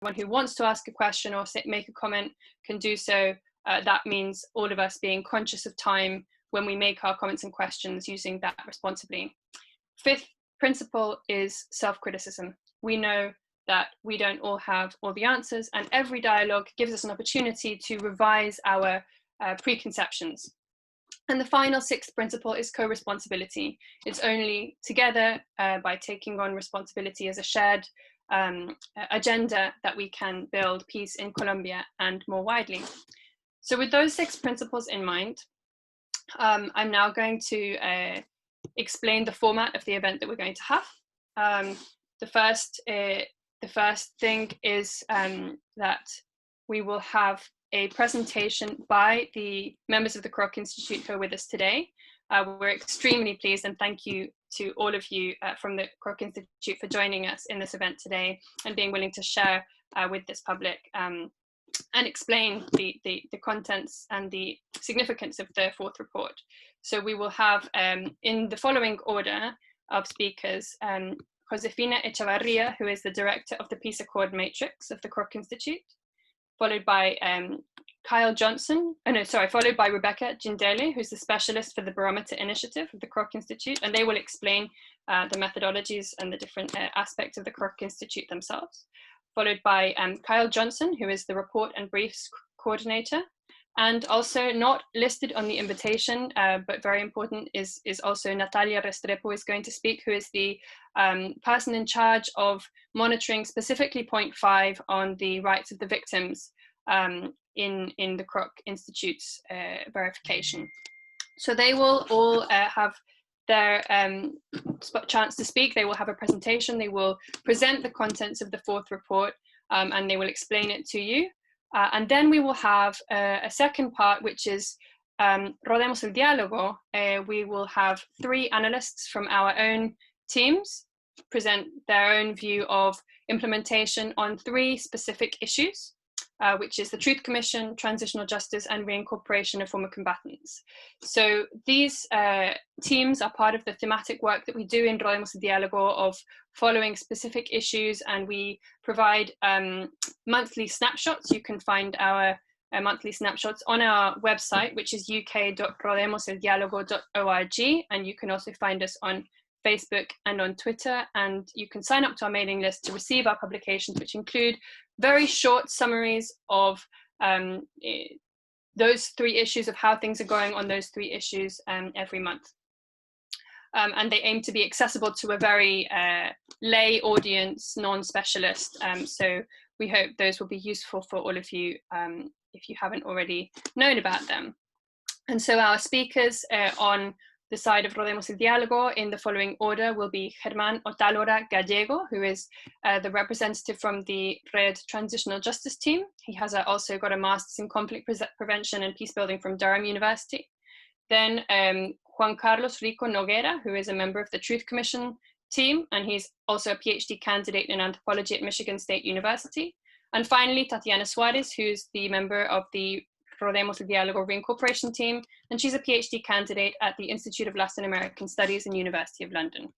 who wants to ask a question or make a comment can do so. That means all of us being conscious of time when we make our comments and questions, using that responsibly. Fifth principle is self-criticism. We know that we don't all have all the answers, and every dialogue gives us an opportunity to revise our preconceptions. And the final sixth principle is co-responsibility. It's only together by taking on responsibility as a shared agenda that we can build peace in Colombia and more widely. So with those 6 principles in mind, I'm now going to explain the format of the event that we're going to have. The first thing is that we will have a presentation by the members of the Kroc Institute who are with us today. We're extremely pleased, and thank you to all of you from the Kroc Institute for joining us in this event today and being willing to share with this public and explain the contents and the significance of the 4th report. So we will have, in the following order of speakers, Josefina Echavarria, who is the director of the Peace Accord Matrix of the Kroc Institute, followed by followed by Rebecca Gindele, who's the specialist for the Barometer Initiative of the Kroc Institute, and they will explain the methodologies and the different aspects of the Kroc Institute themselves. Followed by Kyle Johnson, who is the report and briefs coordinator, and also not listed on the invitation, but very important, is also Natalia Restrepo is going to speak, who is the person in charge of monitoring specifically point 5 on the rights of the victims in the Kroc Institute's verification. So they will all have their chance to speak. They will have a presentation, they will present the contents of the 4th report, and they will explain it to you. And then we will have a second part, which is Rodeemos el Diálogo. We will have 3 analysts from our own teams present their own view of implementation on 3 specific issues, which is the Truth Commission, transitional justice, and reincorporation of former combatants. So these teams are part of the thematic work that we do in Rodeemos el Diálogo of following specific issues, and we provide monthly snapshots. You can find our monthly snapshots on our website, which is uk.rodeemoseldialogo.org, and you can also find us on Facebook and on Twitter, and you can sign up to our mailing list to receive our publications, which include very short summaries of those 3 issues, of how things are going on those 3 issues every month. And they aim to be accessible to a very lay audience, non-specialist. So we hope those will be useful for all of you if you haven't already known about them. And so our speakers on the side of Rodeemos el Diálogo in the following order will be Germán Otálora Gallego, who is the representative from the Red Transitional Justice Team. He has also got a master's in conflict prevention and peace building from Durham University. Then Juan Carlos Rico Noguera, who is a member of the Truth Commission team, and he's also a PhD candidate in anthropology at Michigan State University. And finally, Tatiana Suarez, who's the member of the Rodeemos el Diálogo reincorporation team, and she's a PhD candidate at the Institute of Latin American Studies in University of London.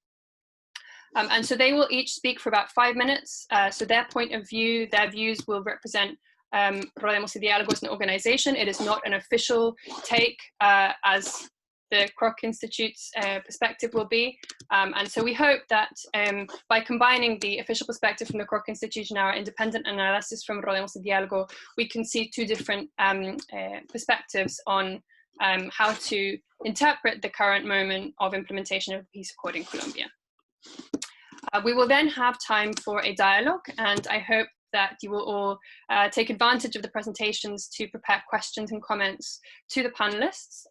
And so they will each speak for about 5 minutes. So their point of view, their views will represent Rodeemos el Diálogo as an organization. It is not an official take as the Kroc Institute's perspective will be. And so we hope that by combining the official perspective from the Kroc Institute and our independent analysis from Rodeemos el Diálogo, we can see 2 different perspectives on how to interpret the current moment of implementation of the Peace Accord in Colombia. We will then have time for a dialogue, and I hope that you will all take advantage of the presentations to prepare questions and comments to the panelists.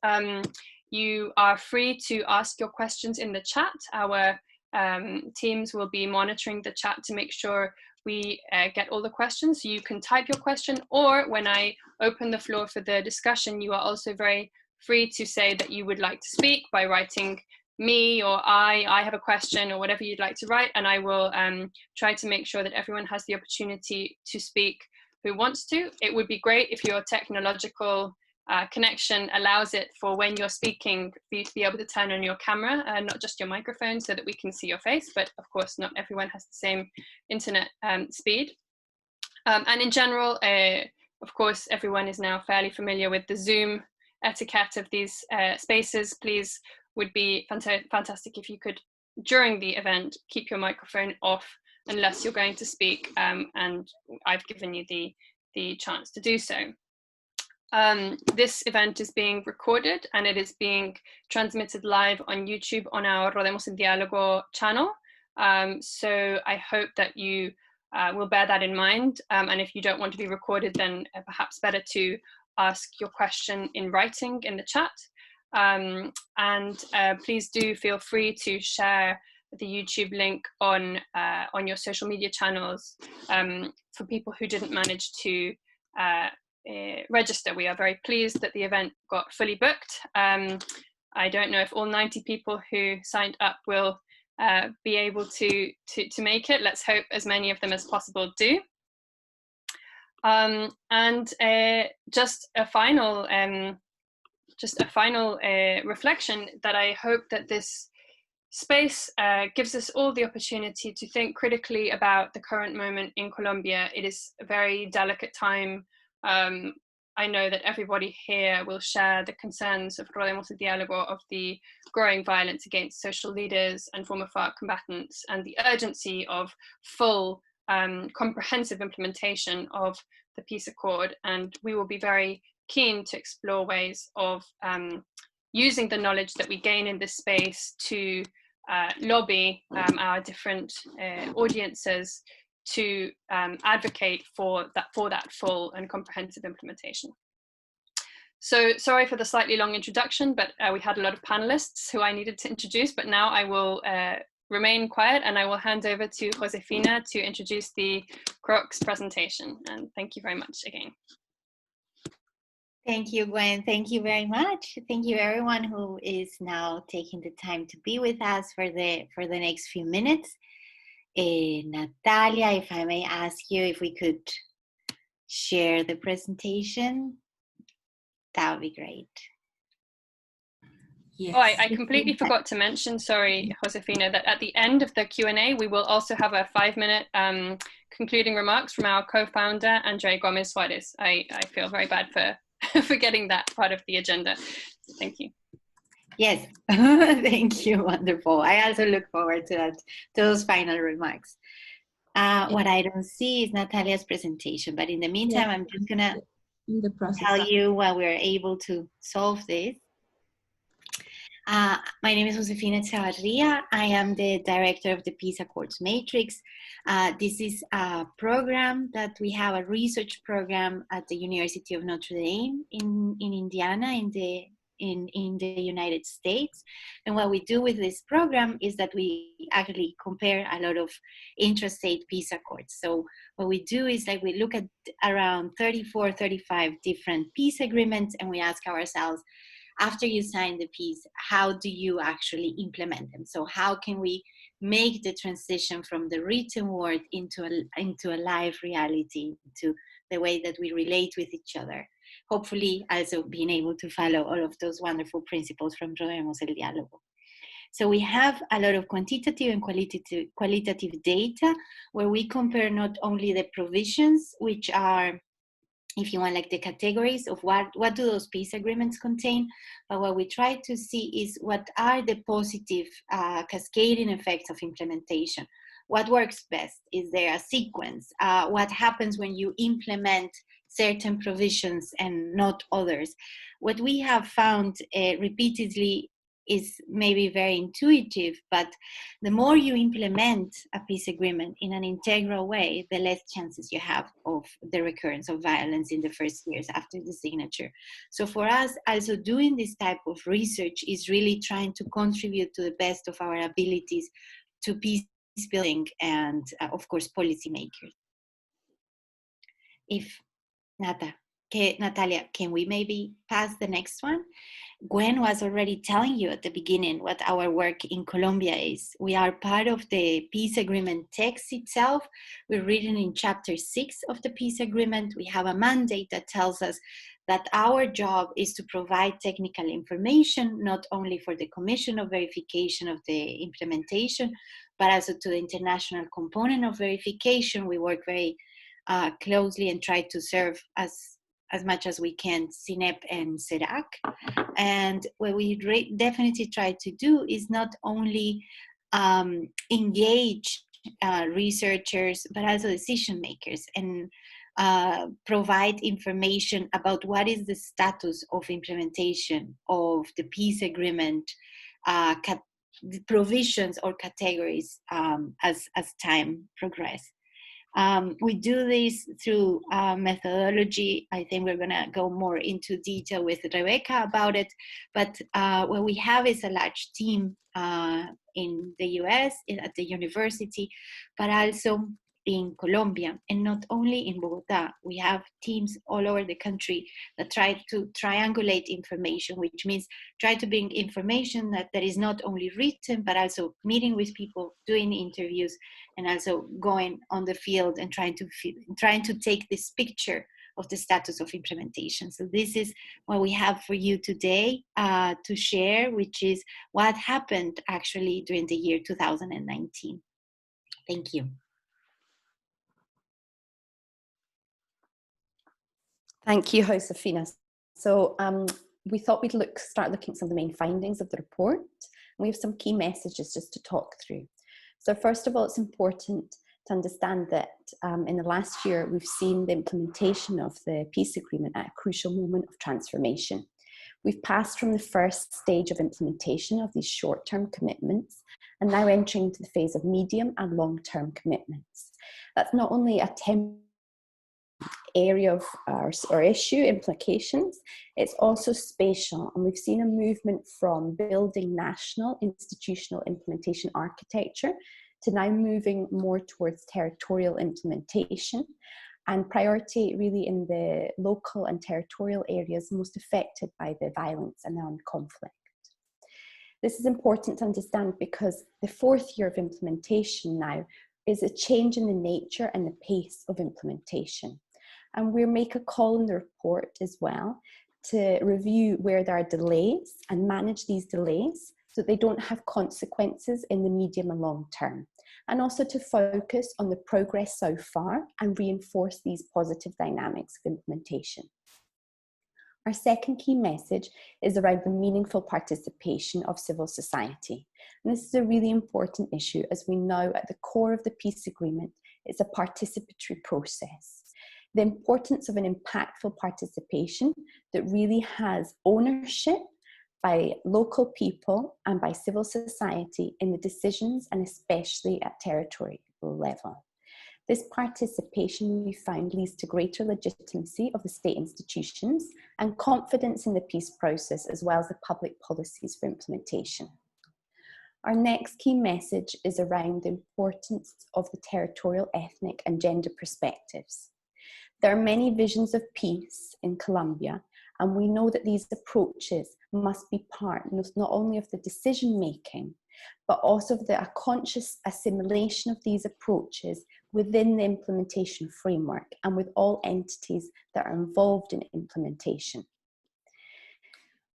You are free to ask your questions in the chat. Our teams will be monitoring the chat to make sure we get all the questions. So you can type your question, or when I open the floor for the discussion, you are also very free to say that you would like to speak by writing me or I have a question, or whatever you'd like to write, and I will try to make sure that everyone has the opportunity to speak who wants to. It would be great if your technological connection allows it for when you're speaking for you to be able to turn on your camera, not just your microphone, so that we can see your face, but of course not everyone has the same internet speed. And in general, of course, everyone is now fairly familiar with the Zoom etiquette of these spaces. Please, would be fantastic if you could, during the event, keep your microphone off unless you're going to speak, and I've given you the chance to do so. This event is being recorded and it is being transmitted live on YouTube on our Rodeemos el Diálogo channel. So I hope that you will bear that in mind. And if you don't want to be recorded, then perhaps better to ask your question in writing in the chat. And please do feel free to share the YouTube link on your social media channels for people who didn't manage to register. We are very pleased that the event got fully booked. I don't know if all 90 people who signed up will be able to make it. Let's hope as many of them as possible do. And just a final reflection, that I hope that this space gives us all the opportunity to think critically about the current moment in Colombia. It is a very delicate time. I know that everybody here will share the concerns of Rodeemos el Diálogo, of the growing violence against social leaders and former FARC combatants, and the urgency of full comprehensive implementation of the peace accord. And we will be very keen to explore ways of using the knowledge that we gain in this space to lobby our different audiences to advocate for that full and comprehensive implementation. So sorry for the slightly long introduction, but we had a lot of panelists who I needed to introduce, but now I will remain quiet and I will hand over to Josefina to introduce the Kroc's presentation. And thank you very much again. Thank you, Gwen. Thank you very much. Thank you everyone who is now taking the time to be with us for the next few minutes. Natalia, if I may ask you if we could share the presentation, that would be great. Yes. Oh, I completely forgot to mention, sorry, Josefina, that at the end of the Q&A, we will also have a 5-minute concluding remarks from our co-founder, Andre Gomez Suarez. I feel very bad for forgetting that part of the agenda. So thank you. Yes, thank you, wonderful. I also look forward to those final remarks. What I don't see is Natalia's presentation, but in the meantime, I'm just gonna tell you while we're able to solve this. My name is Josefina Chavarria. I am the director of the Peace Accords Matrix. This is a program that we have, a research program at the University of Notre Dame in Indiana, in the United States. And what we do with this program is that we actually compare a lot of intrastate peace accords. So what we do is like we look at around 34, 35 different peace agreements, and we ask ourselves, after you sign the peace, how do you actually implement them? So how can we make the transition from the written word into a live reality, into the way that we relate with each other? Hopefully also being able to follow all of those wonderful principles from Rodeemos el Diálogo. So we have a lot of quantitative and qualitative data where we compare not only the provisions, which are, if you want, like the categories of what do those peace agreements contain, but what we try to see is what are the positive cascading effects of implementation. What works best? Is there a sequence? What happens when you implement certain provisions and not others? What we have found repeatedly is maybe very intuitive, but the more you implement a peace agreement in an integral way, the less chances you have of the recurrence of violence in the first years after the signature. So for us, also doing this type of research is really trying to contribute to the best of our abilities to peace building and, of course, policymakers. If Natalia, can we maybe pass the next one? Gwen was already telling you at the beginning what our work in Colombia is. We are part of the peace agreement text itself. We're reading in chapter 6 of the peace agreement. We have a mandate that tells us that our job is to provide technical information, not only for the commission of verification of the implementation, but also to the international component of verification. We work very closely and try to serve as much as we can CINEP and CERAC. And what we definitely try to do is not only engage researchers, but also decision makers, and provide information about what is the status of implementation of the peace agreement, the provisions or categories as time progresses. We do this through methodology. I think we're going to go more into detail with Rebecca about it. But what we have is a large team in the US, at the university, but also in Colombia, and not only in Bogotá. We have teams all over the country that try to triangulate information, which means try to bring information that is not only written, but also meeting with people, doing interviews, and also going on the field and trying to take this picture of the status of implementation. So this is what we have for you today to share, which is what happened actually during the year 2019. Thank you. Thank you, Josefina. So we thought we'd start looking at some of the main findings of the report. We have some key messages just to talk through. So first of all, it's important to understand that in the last year, we've seen the implementation of the peace agreement at a crucial moment of transformation. We've passed from the first stage of implementation of these short-term commitments and now entering into the phase of medium and long-term commitments. That's not only a temporary area of or issue implications, it's also spatial, and we've seen a movement from building national institutional implementation architecture to now moving more towards territorial implementation, and priority really in the local and territorial areas most affected by the violence and armed conflict. This is important to understand because the fourth year of implementation now is a change in the nature and the pace of implementation. And we make a call in the report as well to review where there are delays and manage these delays so they don't have consequences in the medium and long term. And also to focus on the progress so far and reinforce these positive dynamics of implementation. Our second key message is around the meaningful participation of civil society. And this is a really important issue, as we know at the core of the peace agreement is a participatory process. The importance of an impactful participation that really has ownership by local people and by civil society in the decisions, and especially at territorial level. This participation, we found, leads to greater legitimacy of the state institutions and confidence in the peace process, as well as the public policies for implementation. Our next key message is around the importance of the territorial, ethnic, and gender perspectives. There are many visions of peace in Colombia, and we know that these approaches must be part not only of the decision making, but also of the conscious assimilation of these approaches within the implementation framework and with all entities that are involved in implementation.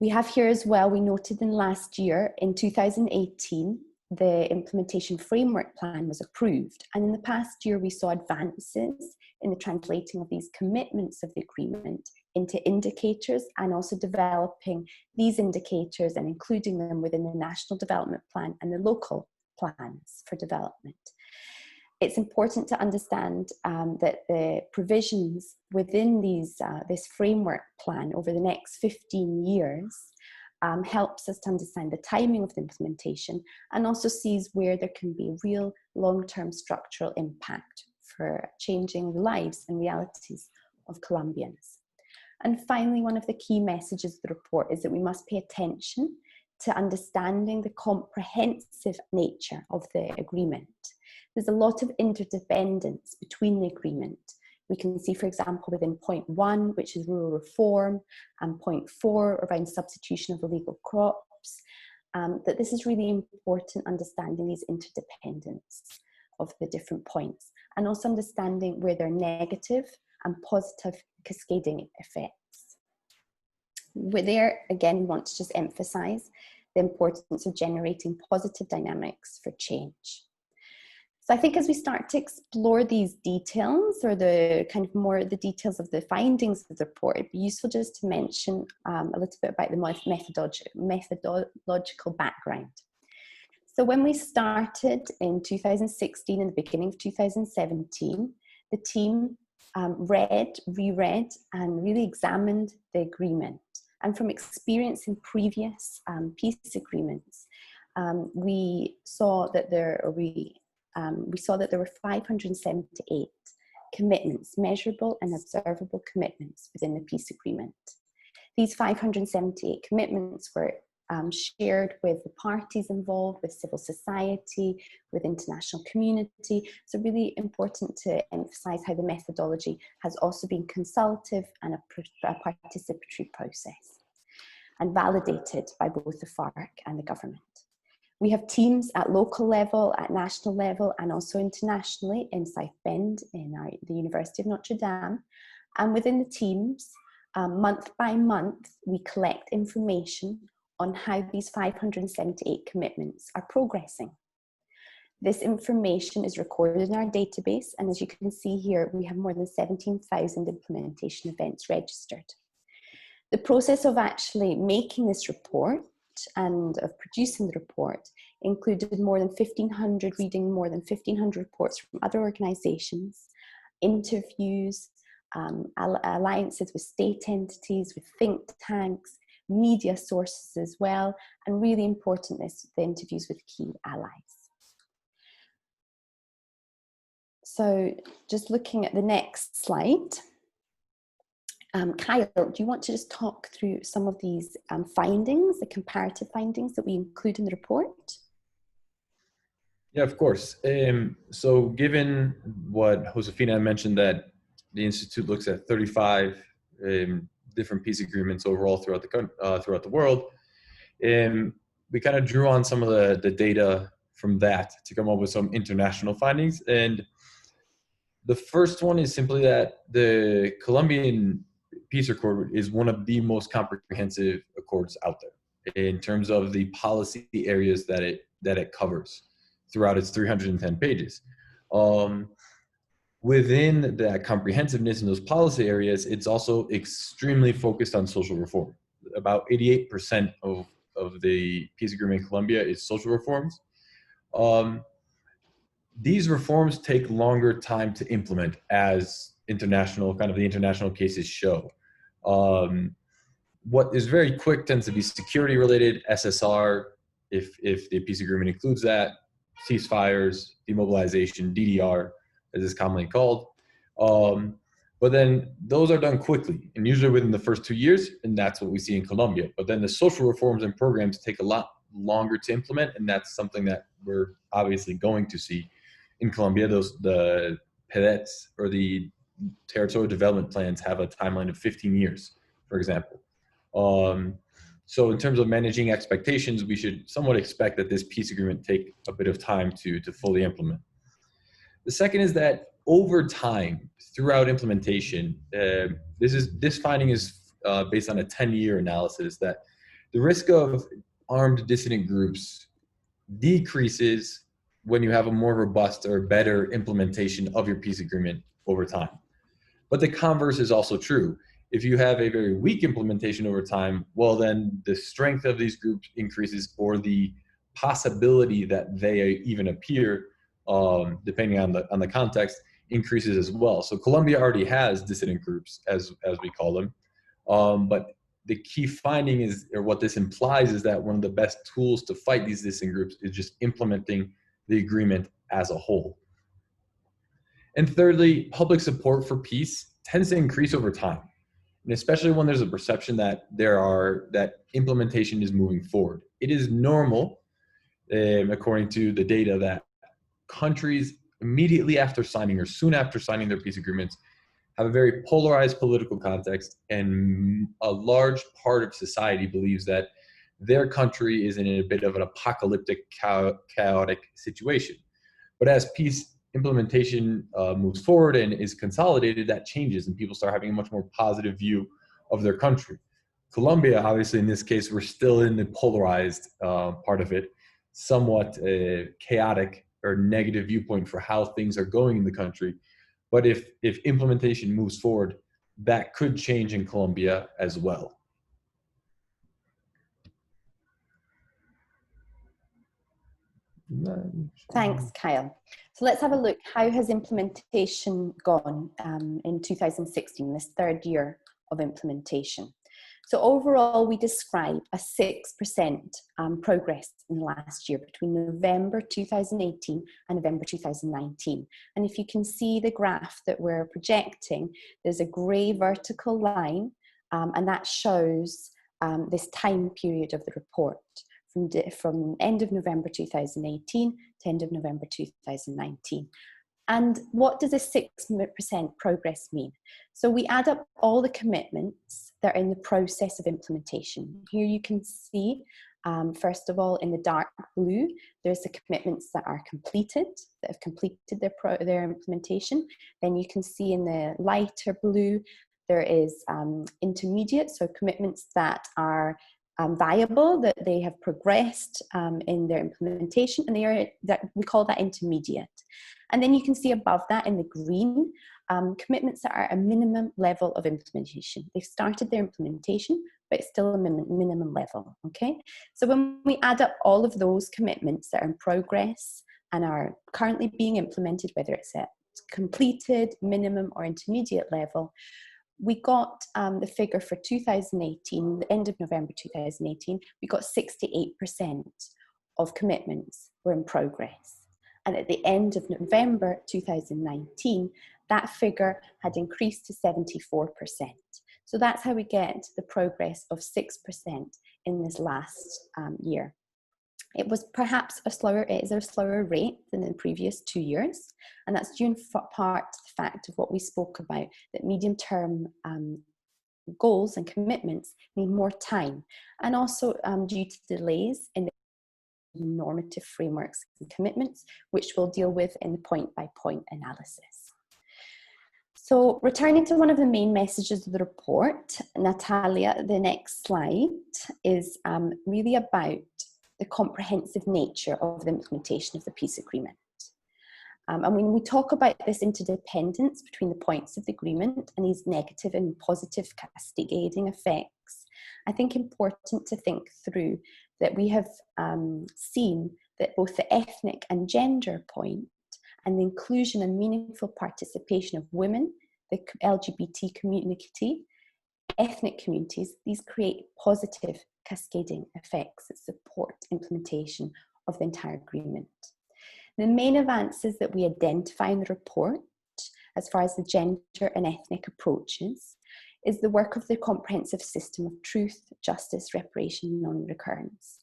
We have here as well, we noted in last year, in 2018, the implementation framework plan was approved. And in the past year, we saw advances in the translating of these commitments of the agreement into indicators, and also developing these indicators and including them within the national development plan and the local plans for development. It's important to understand that the provisions within this framework plan over the next 15 years helps us to understand the timing of the implementation, and also sees where there can be real long-term structural impact for changing the lives and realities of Colombians. And finally, one of the key messages of the report is that we must pay attention to understanding the comprehensive nature of the agreement. There's a lot of interdependence between the agreement. We can see, for example, within point 1, which is rural reform, and point 4 around substitution of illegal crops, that this is really important, understanding these interdependence of the different points, and also understanding where they're negative and positive cascading effects. We're there, again, we want to just emphasize the importance of generating positive dynamics for change. So I think as we start to explore these details, or the kind of more the details of the findings of the report, it'd be useful just to mention a little bit about the methodological background. So when we started in 2016 and the beginning of 2017, the team read, reread, and really examined the agreement. And from experience in previous peace agreements, we saw that there were 578 commitments, measurable and observable commitments within the peace agreement. These 578 commitments were shared with the parties involved, with civil society, with international community. So really important to emphasize how the methodology has also been consultative and a participatory process, and validated by both the FARC and the government. We have teams at local level, at national level, and also internationally in South Bend, in the University of Notre Dame. And within the teams, month by month, we collect information on how these 578 commitments are progressing. This information is recorded in our database, and as you can see here, we have more than 17,000 implementation events registered. The process of actually making this report and of producing the report included reading more than 1,500 reports from other organizations, interviews, alliances with state entities, with think tanks, media sources as well, and really important, the interviews with key allies. So just looking at the next slide, Kyle, do you want to just talk through some of these findings, the comparative findings that we include in the report? Yeah, of course. So given what Josefina mentioned, that the Institute looks at 35 different peace agreements overall throughout the world, we kind of drew on some of the data from that to come up with some international findings. And the first one is simply that the Colombian Peace Accord is one of the most comprehensive accords out there in terms of the policy areas that it covers throughout its 310 pages. Within that comprehensiveness in those policy areas, it's also extremely focused on social reform. About 88% of the peace agreement in Colombia is social reforms. These reforms take longer time to implement, as the international cases show. What is very quick tends to be security related, SSR, if the peace agreement includes that, ceasefires, demobilization, DDR, as it's commonly called. But then those are done quickly and usually within the first 2 years, and that's what we see in Colombia. But then the social reforms and programs take a lot longer to implement, and that's something that we're obviously going to see in Colombia. The PEDETs, or the territorial development plans, have a timeline of 15 years, for example. So in terms of managing expectations, we should somewhat expect that this peace agreement take a bit of time to fully implement. The second is that over time, throughout implementation, this finding is based on a 10-year analysis, that the risk of armed dissident groups decreases when you have a more robust or better implementation of your peace agreement over time. But the converse is also true. If you have a very weak implementation over time, well, then the strength of these groups increases, or the possibility that they even appear, depending on the context, increases as well. So Colombia already has dissident groups, as we call them. But the key finding is, or what this implies, is that one of the best tools to fight these dissident groups is just implementing the agreement as a whole. And thirdly, public support for peace tends to increase over time, and especially when there's a perception that that implementation is moving forward. It is normal, according to the data, that countries immediately after signing or soon after signing their peace agreements have a very polarized political context, and a large part of society believes that their country is in a bit of an apocalyptic, chaotic situation. But as peace implementation moves forward and is consolidated, that changes, and people start having a much more positive view of their country. Colombia, obviously, in this case, we're still in the polarized part of it, somewhat chaotic or negative viewpoint for how things are going in the country. But if implementation moves forward, that could change in Colombia as well. Thanks, Kyle. So let's have a look. How has implementation gone in 2016, this third year of implementation? So overall, we describe a 6% progress in the last year between November 2018 and November 2019. And if you can see the graph that we're projecting, there's a grey vertical line, and that shows this time period of the report from end of November 2018 to end of November 2019. And what does a 6% progress mean? So we add up all the commitments that are in the process of implementation. Here you can see, first of all, in the dark blue, there's the commitments that are completed, that have completed their implementation. Then you can see in the lighter blue, there is intermediate, so commitments that are viable, that they have progressed in their implementation, and we call that intermediate. And then you can see above that in the green, commitments that are a minimum level of implementation. They've started their implementation, but it's still a minimum level, okay? So when we add up all of those commitments that are in progress and are currently being implemented, whether it's at completed, minimum, or intermediate level, we got the figure for 2018, the end of November 2018, we got 68% of commitments were in progress. And at the end of November 2019, that figure had increased to 74%. So that's how we get the progress of 6% in this last year. It was perhaps it is a slower rate than in the previous 2 years, and that's due in part to the fact of what we spoke about, that medium-term goals and commitments need more time, and also due to delays in the normative frameworks and commitments, which we'll deal with in the point-by-point analysis. So returning to one of the main messages of the report, Natalia, the next slide is really about the comprehensive nature of the implementation of the peace agreement. And when we talk about this interdependence between the points of the agreement and these negative and positive cascading effects, I think important to think through that we have seen that both the ethnic and gender point and the inclusion and meaningful participation of women, the LGBT community, ethnic communities, these create positive cascading effects that support implementation of the entire agreement. The main advances that we identify in the report, as far as the gender and ethnic approaches, is the work of the comprehensive system of truth, justice, reparation, and non-recurrence,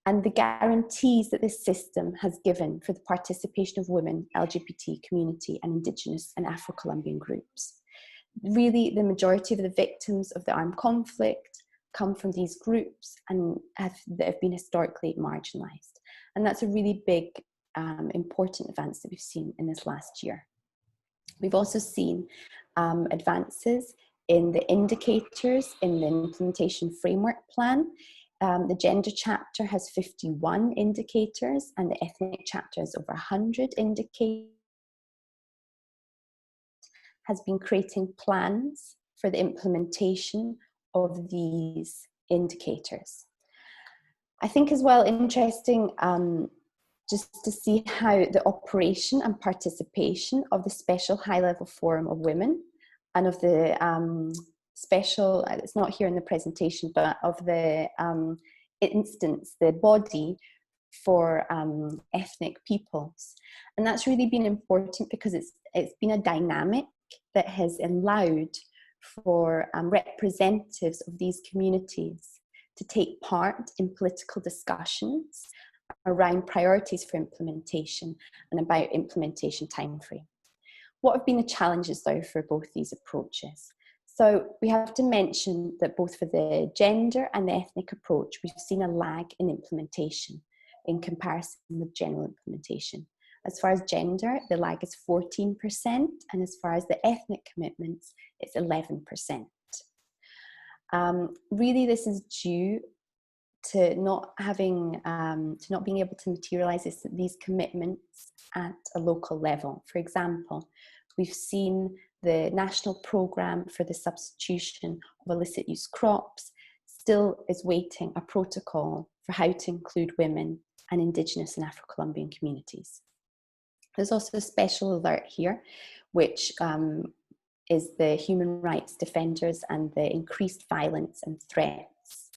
and the guarantees that this system has given for the participation of women, LGBT community, and Indigenous and Afro-Colombian groups. Really, the majority of the victims of the armed conflict come from these groups and that have been historically marginalized. And that's a really big, important advance that we've seen in this last year. We've also seen advances in the indicators in the implementation framework plan. The gender chapter has 51 indicators and the ethnic chapter has over 100 indicators. Has been creating plans for the implementation of these indicators. I think as well interesting just to see how the operation and participation of the Special High-Level Forum of Women and of the special, it's not here in the presentation, but of the instance, the body for ethnic peoples. And that's really been important because it's been a dynamic that has allowed for representatives of these communities to take part in political discussions around priorities for implementation and about implementation timeframe. What have been the challenges though for both these approaches? So we have to mention that both for the gender and the ethnic approach, we've seen a lag in implementation in comparison with general implementation. As far as gender, the lag is 14%, and as far as the ethnic commitments, it's 11%. Really, this is due to not having, to not being able to materialize these commitments at a local level. For example, we've seen the national program for the substitution of illicit use crops still is waiting a protocol for how to include women and Indigenous and Afro-Colombian communities. There's also a special alert here, which is the human rights defenders and the increased violence and threats.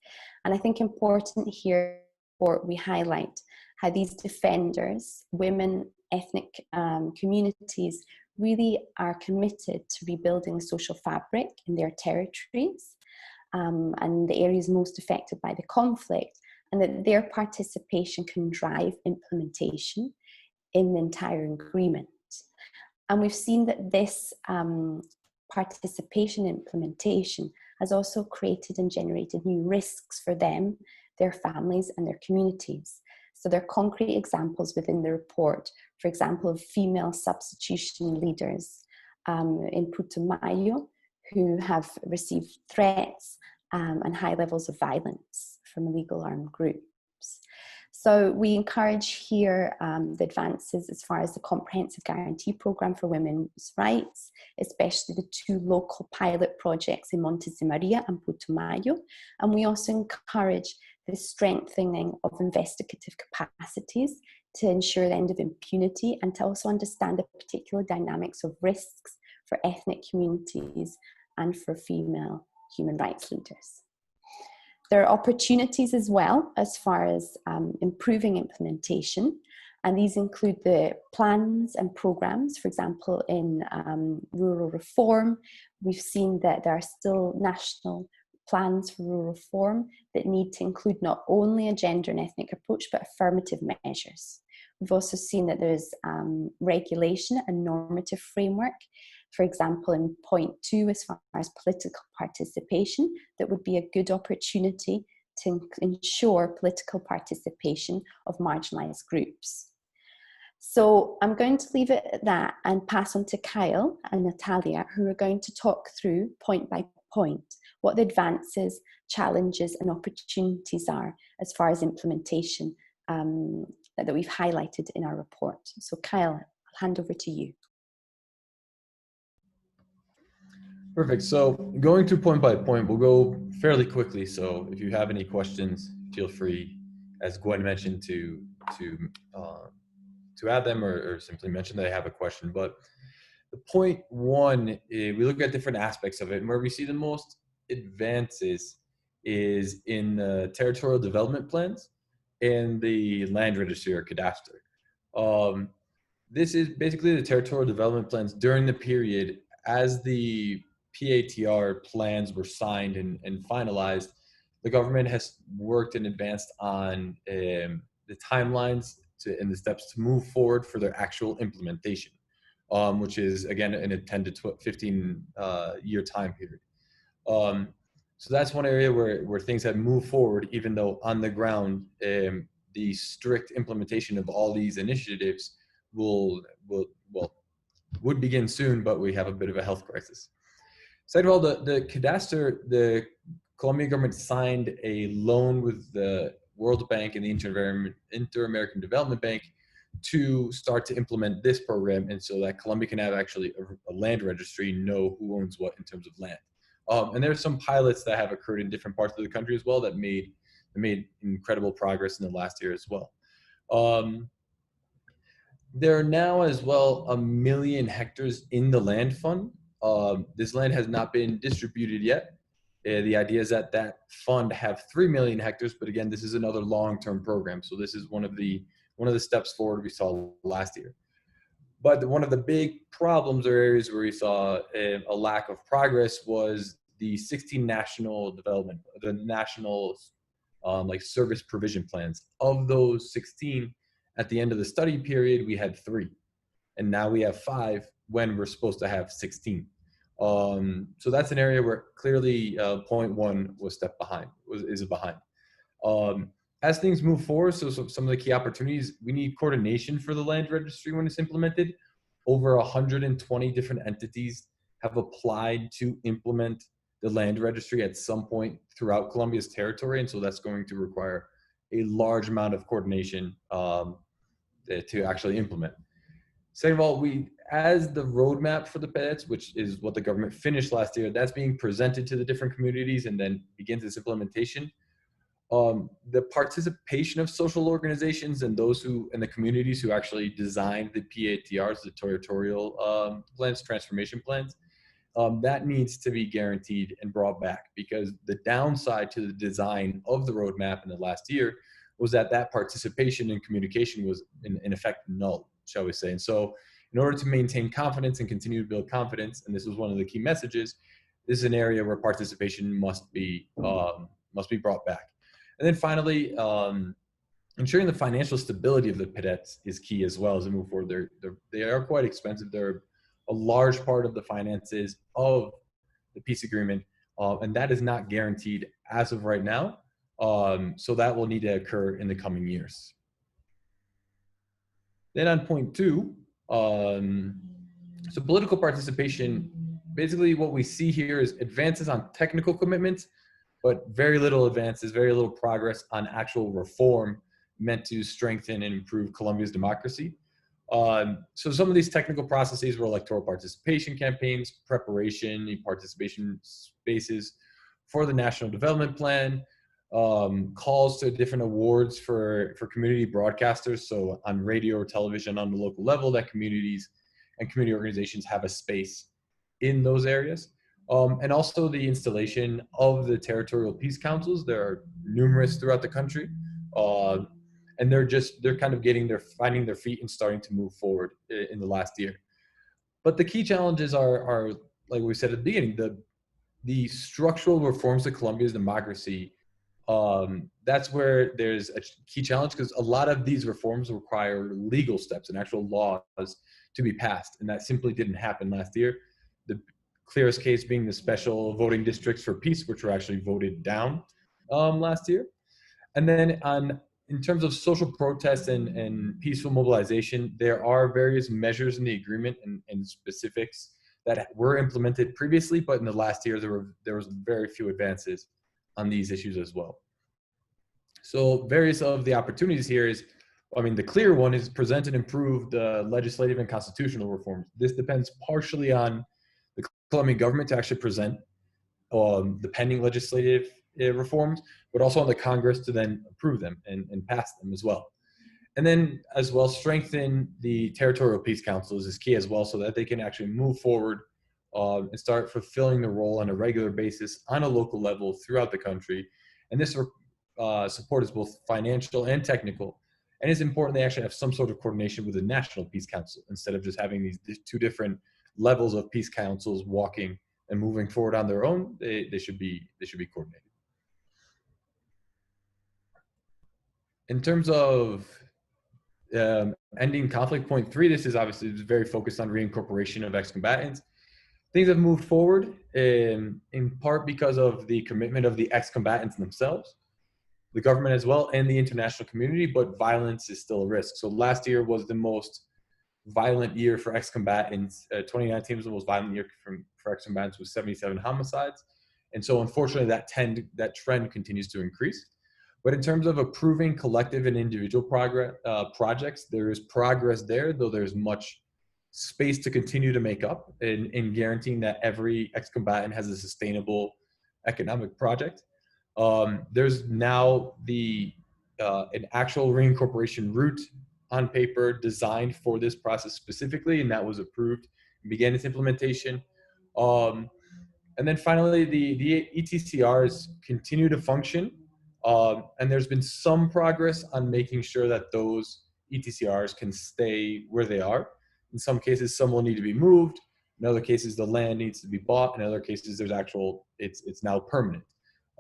And I think important here, we highlight how these defenders, women, ethnic communities, really are committed to rebuilding the social fabric in their territories and the areas most affected by the conflict, and that their participation can drive implementation in the entire agreement. And we've seen that this participation implementation has also created and generated new risks for them, their families, and their communities. So there are concrete examples within the report, for example, of female substitution leaders in Putumayo who have received threats and high levels of violence from illegal armed groups. So we encourage here the advances as far as the Comprehensive Guarantee Programme for Women's Rights, especially the 2 local pilot projects in Montes de Maria and Putumayo. And we also encourage the strengthening of investigative capacities to ensure the end of impunity and to also understand the particular dynamics of risks for ethnic communities and for female human rights leaders. There are opportunities as well as far as improving implementation, and these include the plans and programs. For example, in rural reform, we've seen that there are still national plans for rural reform that need to include not only a gender and ethnic approach, but affirmative measures. We've also seen that there's regulation and normative framework. For example, in point 2, as far as political participation, that would be a good opportunity to ensure political participation of marginalized groups. So I'm going to leave it at that and pass on to Kyle and Natalia, who are going to talk through point by point what the advances, challenges, and opportunities are as far as implementation that we've highlighted in our report. So Kyle, I'll hand over to you. Perfect. So going through point by point, we'll go fairly quickly. So if you have any questions, feel free, as Gwen mentioned, to add them or simply mention that I have a question. But the point 1, we look at different aspects of it, and where we see the most advances is in the territorial development plans and the land registry or cadastre. This is basically the territorial development plans during the period as the PATR plans were signed and finalized. The government has worked and advanced on the timelines and the steps to move forward for their actual implementation, which is, again, in a 10 to 15 year time period. So that's one area where things have moved forward, even though on the ground, the strict implementation of all these initiatives would begin soon, but we have a bit of a health crisis. Second of all, the cadastre, the Colombian government signed a loan with the World Bank and the Inter-American Development Bank to start to implement this program, and so that Colombia can have actually a land registry, know who owns what in terms of land. And there's some pilots that have occurred in different parts of the country as well that made incredible progress in the last year as well. There are now as well 1 million hectares in the land fund. This land has not been distributed yet. The idea is that that fund have 3 million hectares, but again, this is another long-term program. So this is one of the steps forward we saw last year. But one of the big problems or areas where we saw a lack of progress was the 16 national development, the national like service provision plans. Of those 16, at the end of the study period, we had 3, and now we have 5 when we're supposed to have 16. So that's an area where clearly point 1 was step behind, is behind. As things move forward, so some of the key opportunities, we need coordination for the land registry when it's implemented. Over 120 different entities have applied to implement the land registry at some point throughout Colombia's territory. And so that's going to require a large amount of coordination to actually implement. Second of all, as the roadmap for the PEDETs, which is what the government finished last year, that's being presented to the different communities and then begins its implementation. The participation of social organizations and those and the communities who actually designed the PATRs, the territorial plans, transformation plans, that needs to be guaranteed and brought back, because the downside to the design of the roadmap in the last year was that participation and communication was in effect null, shall we say. And so in order to maintain confidence and continue to build confidence, and this was one of the key messages, this is an area where participation must be brought back. And then finally, ensuring the financial stability of the PEDETs is key as well as we move forward. They are quite expensive. They're a large part of the finances of the peace agreement, and that is not guaranteed as of right now. So that will need to occur in the coming years. Then on point 2, so political participation, basically what we see here is advances on technical commitments, but very little advances, very little progress on actual reform meant to strengthen and improve Colombia's democracy. So some of these technical processes were electoral participation campaigns, preparation, participation spaces for the National Development Plan, calls to different awards for community broadcasters. So on radio or television on the local level, that communities and community organizations have a space in those areas. And also the installation of the territorial peace councils. There are numerous throughout the country. And they're kind of finding their feet and starting to move forward in the last year. But the key challenges are like we said at the beginning, the structural reforms to Colombia's democracy. That's where there's a key challenge, because a lot of these reforms require legal steps and actual laws to be passed. And that simply didn't happen last year. The clearest case being the special voting districts for peace, which were actually voted down last year. And then in terms of social protest and peaceful mobilization, there are various measures in the agreement and specifics that were implemented previously, but in the last year, there was very few advances on these issues as well. So various of the opportunities here the clear one is present and improve the legislative and constitutional reforms. This depends partially on the Colombian government to actually present the pending legislative reforms, but also on the Congress to then approve them and pass them as well. And then as well, strengthen the territorial peace councils is key as well, so that they can actually move forward and start fulfilling the role on a regular basis on a local level throughout the country. And this support is both financial and technical. And it's important they actually have some sort of coordination with the National Peace Council instead of just having these two different levels of peace councils walking and moving forward on their own. They should be coordinated. In terms of ending conflict, point 3, this is obviously very focused on reincorporation of ex-combatants. Things have moved forward in part because of the commitment of the ex-combatants themselves, the government as well, and the international community, but violence is still a risk. So last year was the most violent year for ex-combatants. 2019 was the most violent year for ex-combatants with 77 homicides. And so unfortunately that trend continues to increase. But in terms of approving collective and individual projects, there is progress there, though there's much space to continue to make up in guaranteeing that every ex-combatant has a sustainable economic project. There's now an actual reincorporation route on paper designed for this process specifically, and that was approved and began its implementation. And then finally, the ETCRs continue to function. And there's been some progress on making sure that those ETCRs can stay where they are. In some cases, some will need to be moved. In other cases, the land needs to be bought. In other cases, it's now permanent.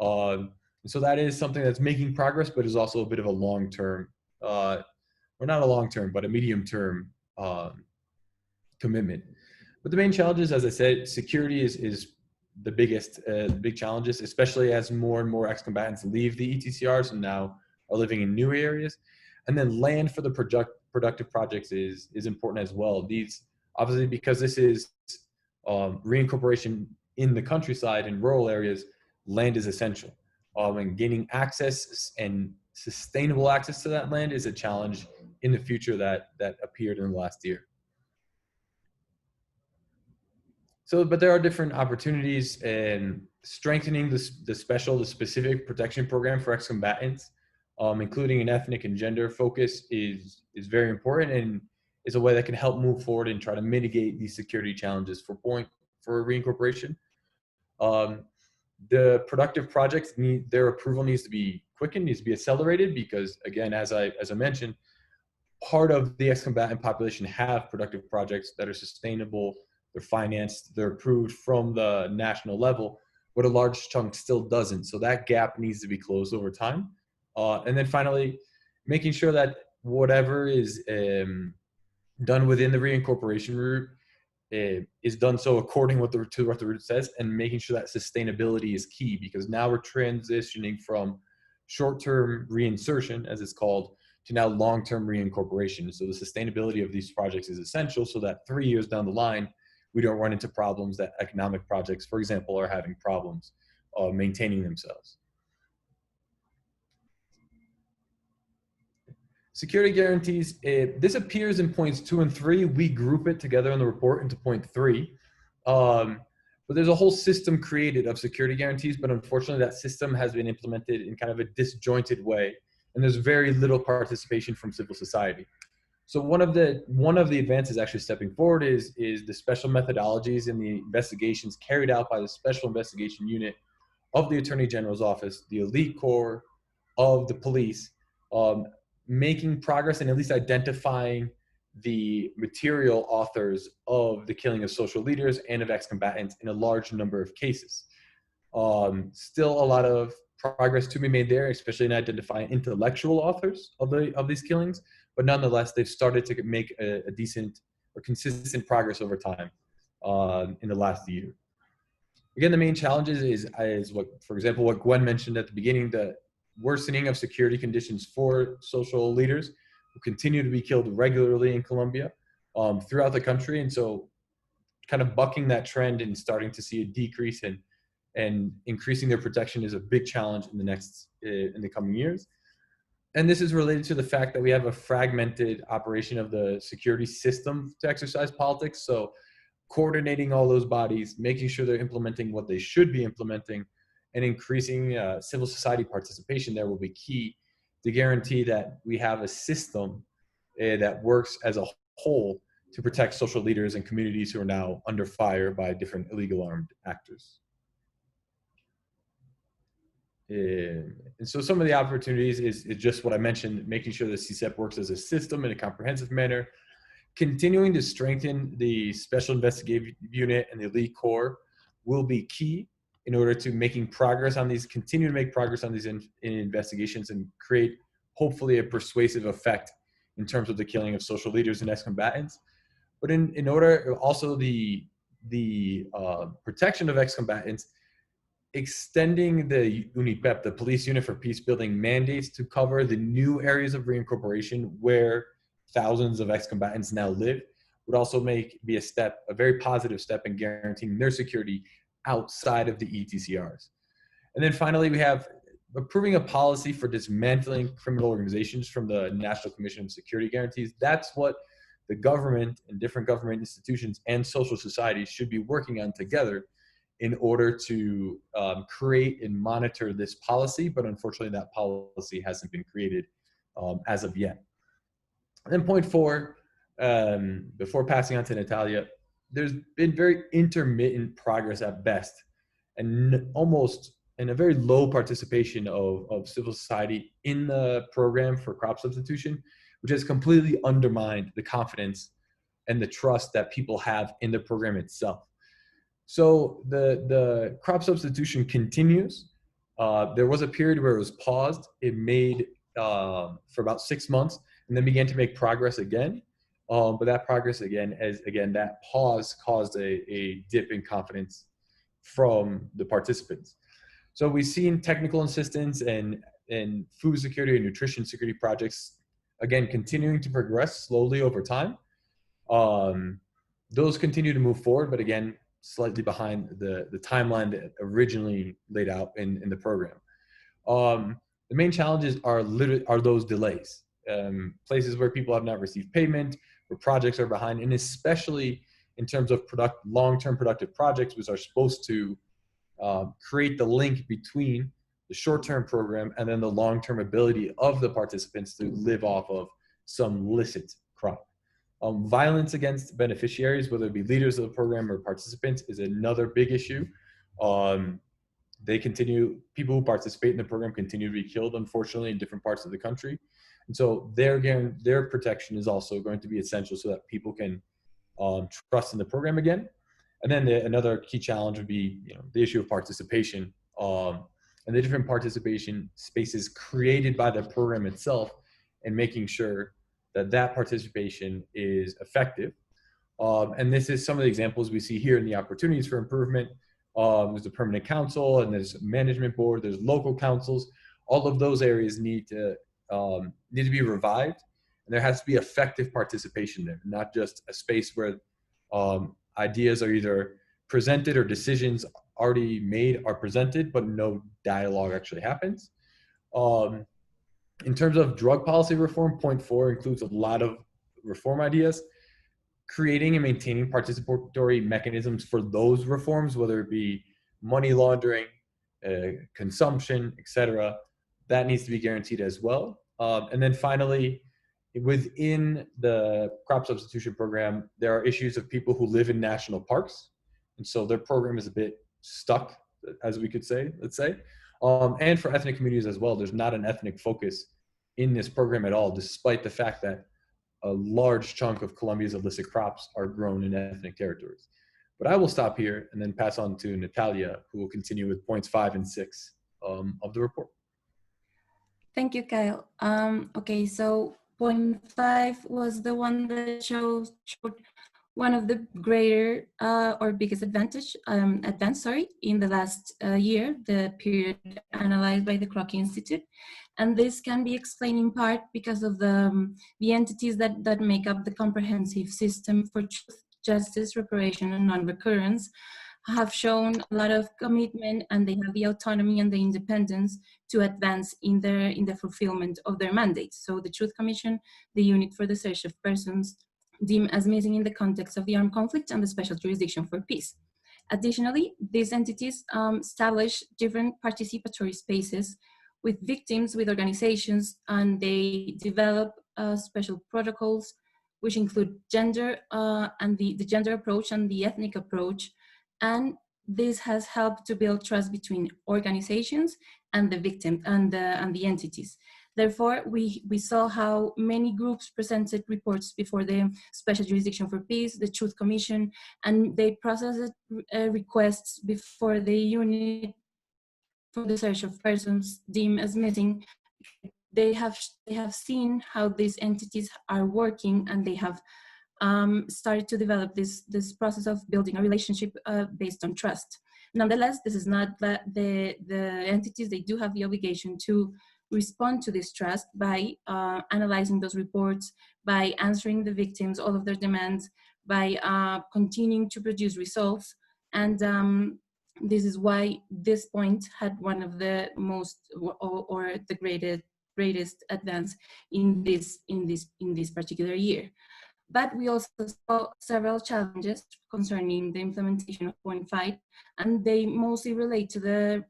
And so that is something that's making progress, but is also a bit of a long-term, or not a long-term, but a medium-term commitment. But the main challenges, as I said, security is the big challenges, especially as more and more ex-combatants leave the ETCRs and now are living in new areas. And then land for the productive projects is important as well. These, obviously, because this is reincorporation in the countryside and rural areas, land is essential. And gaining access and sustainable access to that land is a challenge in the future that appeared in the last year. So, but there are different opportunities, and strengthening the specific protection program for ex-combatants, including an ethnic and gender focus, is very important, and is a way that can help move forward and try to mitigate these security challenges for reincorporation. The productive projects their approval needs to be quickened, needs to be accelerated, because again, as I mentioned, part of the ex-combatant population have productive projects that are sustainable, they're financed, they're approved from the national level, but a large chunk still doesn't. So that gap needs to be closed over time. And then finally, making sure that whatever is done within the reincorporation route is done so according to what the route says, and making sure that sustainability is key, because now we're transitioning from short-term reinsertion, as it's called, to now long-term reincorporation. So the sustainability of these projects is essential, so that 3 years down the line, we don't run into problems that economic projects, for example, are having problems maintaining themselves. Security guarantees, this appears in points 2 and 3. We group it together in the report into point 3. But there's a whole system created of security guarantees, but unfortunately that system has been implemented in kind of a disjointed way, and there's very little participation from civil society. So one of the advances actually stepping forward is the special methodologies in the investigations carried out by the Special Investigation Unit of the Attorney General's Office, the elite corps of the police, making progress and at least identifying the material authors of the killing of social leaders and of ex-combatants in a large number of cases. Still a lot of progress to be made there, especially in identifying intellectual authors of these killings, but nonetheless, they've started to make a decent or consistent progress over time in the last year. Again, the main challenges is what, for example, what Gwen mentioned at the beginning, the worsening of security conditions for social leaders who continue to be killed regularly in Colombia throughout the country. And so kind of bucking that trend and starting to see a decrease and increasing their protection is a big challenge in the coming years. And this is related to the fact that we have a fragmented operation of the security system to exercise politics. So coordinating all those bodies, making sure they're implementing what they should be implementing, and increasing civil society participation there will be key to guarantee that we have a system that works as a whole to protect social leaders and communities who are now under fire by different illegal armed actors. And so some of the opportunities is just what I mentioned, making sure that CSEP works as a system in a comprehensive manner, continuing to strengthen the Special Investigative Unit and the elite corps will be key in order to continue to make progress on these in investigations and create hopefully a persuasive effect in terms of the killing of social leaders and ex-combatants. But in order also the protection of ex-combatants, extending the UNIPEP, the Police Unit for Peacebuilding mandates, to cover the new areas of reincorporation where thousands of ex-combatants now live would also be a very positive step in guaranteeing their security outside of the ETCRs. And then finally, we have approving a policy for dismantling criminal organizations from the National Commission of Security Guarantees. That's what the government and different government institutions and social societies should be working on together in order to create and monitor this policy, but unfortunately that policy hasn't been created as of yet. And then point 4, before passing on to Natalia, there's been very intermittent progress at best, and almost in a very low participation of civil society in the program for crop substitution, which has completely undermined the confidence and the trust that people have in the program itself. So the crop substitution continues. There was a period where it was paused. It made for about 6 months and then began to make progress again. But that progress that pause caused a dip in confidence from the participants. So we've seen technical assistance and food security and nutrition security projects, again, continuing to progress slowly over time. Those continue to move forward, but again, slightly behind the timeline that originally laid out in the program. The main challenges are those delays, places where people have not received payment, where projects are behind, and especially in terms of long-term productive projects, which are supposed to create the link between the short-term program and then the long-term ability of the participants to live off of some licit crop. Violence against beneficiaries, whether it be leaders of the program or participants, is another big issue. People who participate in the program continue to be killed, unfortunately, in different parts of the country. And so their protection is also going to be essential so that people can trust in the program again. And then another key challenge would be, the issue of participation and the different participation spaces created by the program itself, and making sure that participation is effective. And this is some of the examples we see here in the opportunities for improvement. There's the permanent council, and there's management board, there's local councils. All of those areas need to be revived, and there has to be effective participation there, not just a space where ideas are either presented or decisions already made are presented, but no dialogue actually happens. In terms of drug policy reform, point 4 includes a lot of reform ideas. Creating and maintaining participatory mechanisms for those reforms, whether it be money laundering, consumption, etc., that needs to be guaranteed as well. And then finally, within the crop substitution program, there are issues of people who live in national parks. And so their program is a bit stuck, as we could say, let's say. And for ethnic communities as well, there's not an ethnic focus in this program at all, despite the fact that a large chunk of Colombia's illicit crops are grown in ethnic territories. But I will stop here and then pass on to Natalia, who will continue with points 5 and 6 of the report. Thank you, Kyle. Okay, so point 5 was the one that showed one of the greater or biggest advance in the last year, the period analyzed by the Kroc Institute. And this can be explained in part because of the entities that make up the comprehensive system for truth, justice, reparation, and non-recurrence have shown a lot of commitment, and they have the autonomy and the independence to advance in the fulfillment of their mandates. So the Truth Commission, the Unit for the Search of Persons deemed as missing in the context of the armed conflict, and the Special Jurisdiction for Peace. Additionally, these entities establish different participatory spaces with victims, with organizations, and they develop special protocols which include gender and the gender approach and the ethnic approach. And this has helped to build trust between organizations and the victim and the entities. Therefore, we saw how many groups presented reports before the Special Jurisdiction for Peace, the Truth Commission, and they processed requests before the Unit for the Search of Persons deemed as missing. They have seen how these entities are working, and they have started to develop this process of building a relationship based on trust. Nonetheless, this is not the entities. They do have the obligation to respond to this trust by analyzing those reports, by answering the victims all of their demands, by continuing to produce results. And this is why this point had one of the most or the greatest advance in this particular year. But we also saw several challenges concerning the implementation of point 5, and they mostly relate to the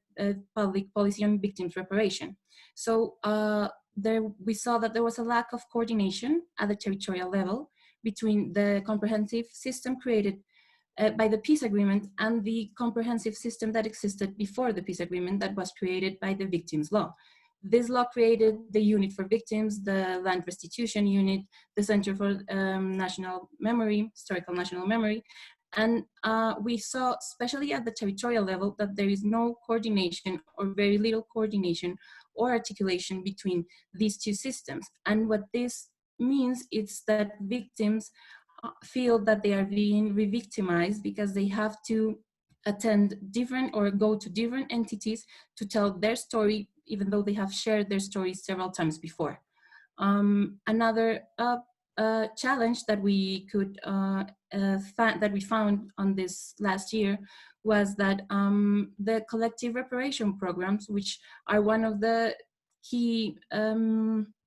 public policy on victims reparation. So we saw that there was a lack of coordination at the territorial level between the comprehensive system created by the peace agreement and the comprehensive system that existed before the peace agreement that was created by the victims law. This law created the Unit for Victims, the Land Restitution Unit, the Center for National Memory, Historical National Memory, and we saw, especially at the territorial level, that there is no coordination or very little coordination or articulation between these two systems. And what this means is that victims feel that they are being re-victimized because they have to attend different or go to different entities to tell their story, even though they have shared their stories several times before. Another challenge that we could that we found on this last year was that the collective reparation programs, which are one of the key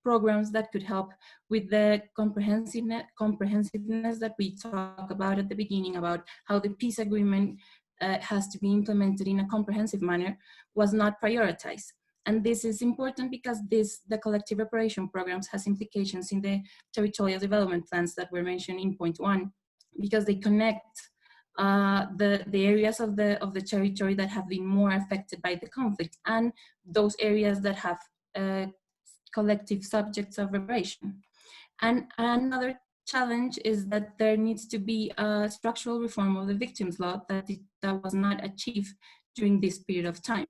programs that could help with the comprehensiveness that we talked about at the beginning, about how the peace agreement has to be implemented in a comprehensive manner, was not prioritized. And this is important because the collective reparation programs has implications in the territorial development plans that were mentioned in point 1, because they connect the areas of the territory that have been more affected by the conflict and those areas that have collective subjects of reparation. And another challenge is that there needs to be a structural reform of the victims' law that was not achieved during this period of time.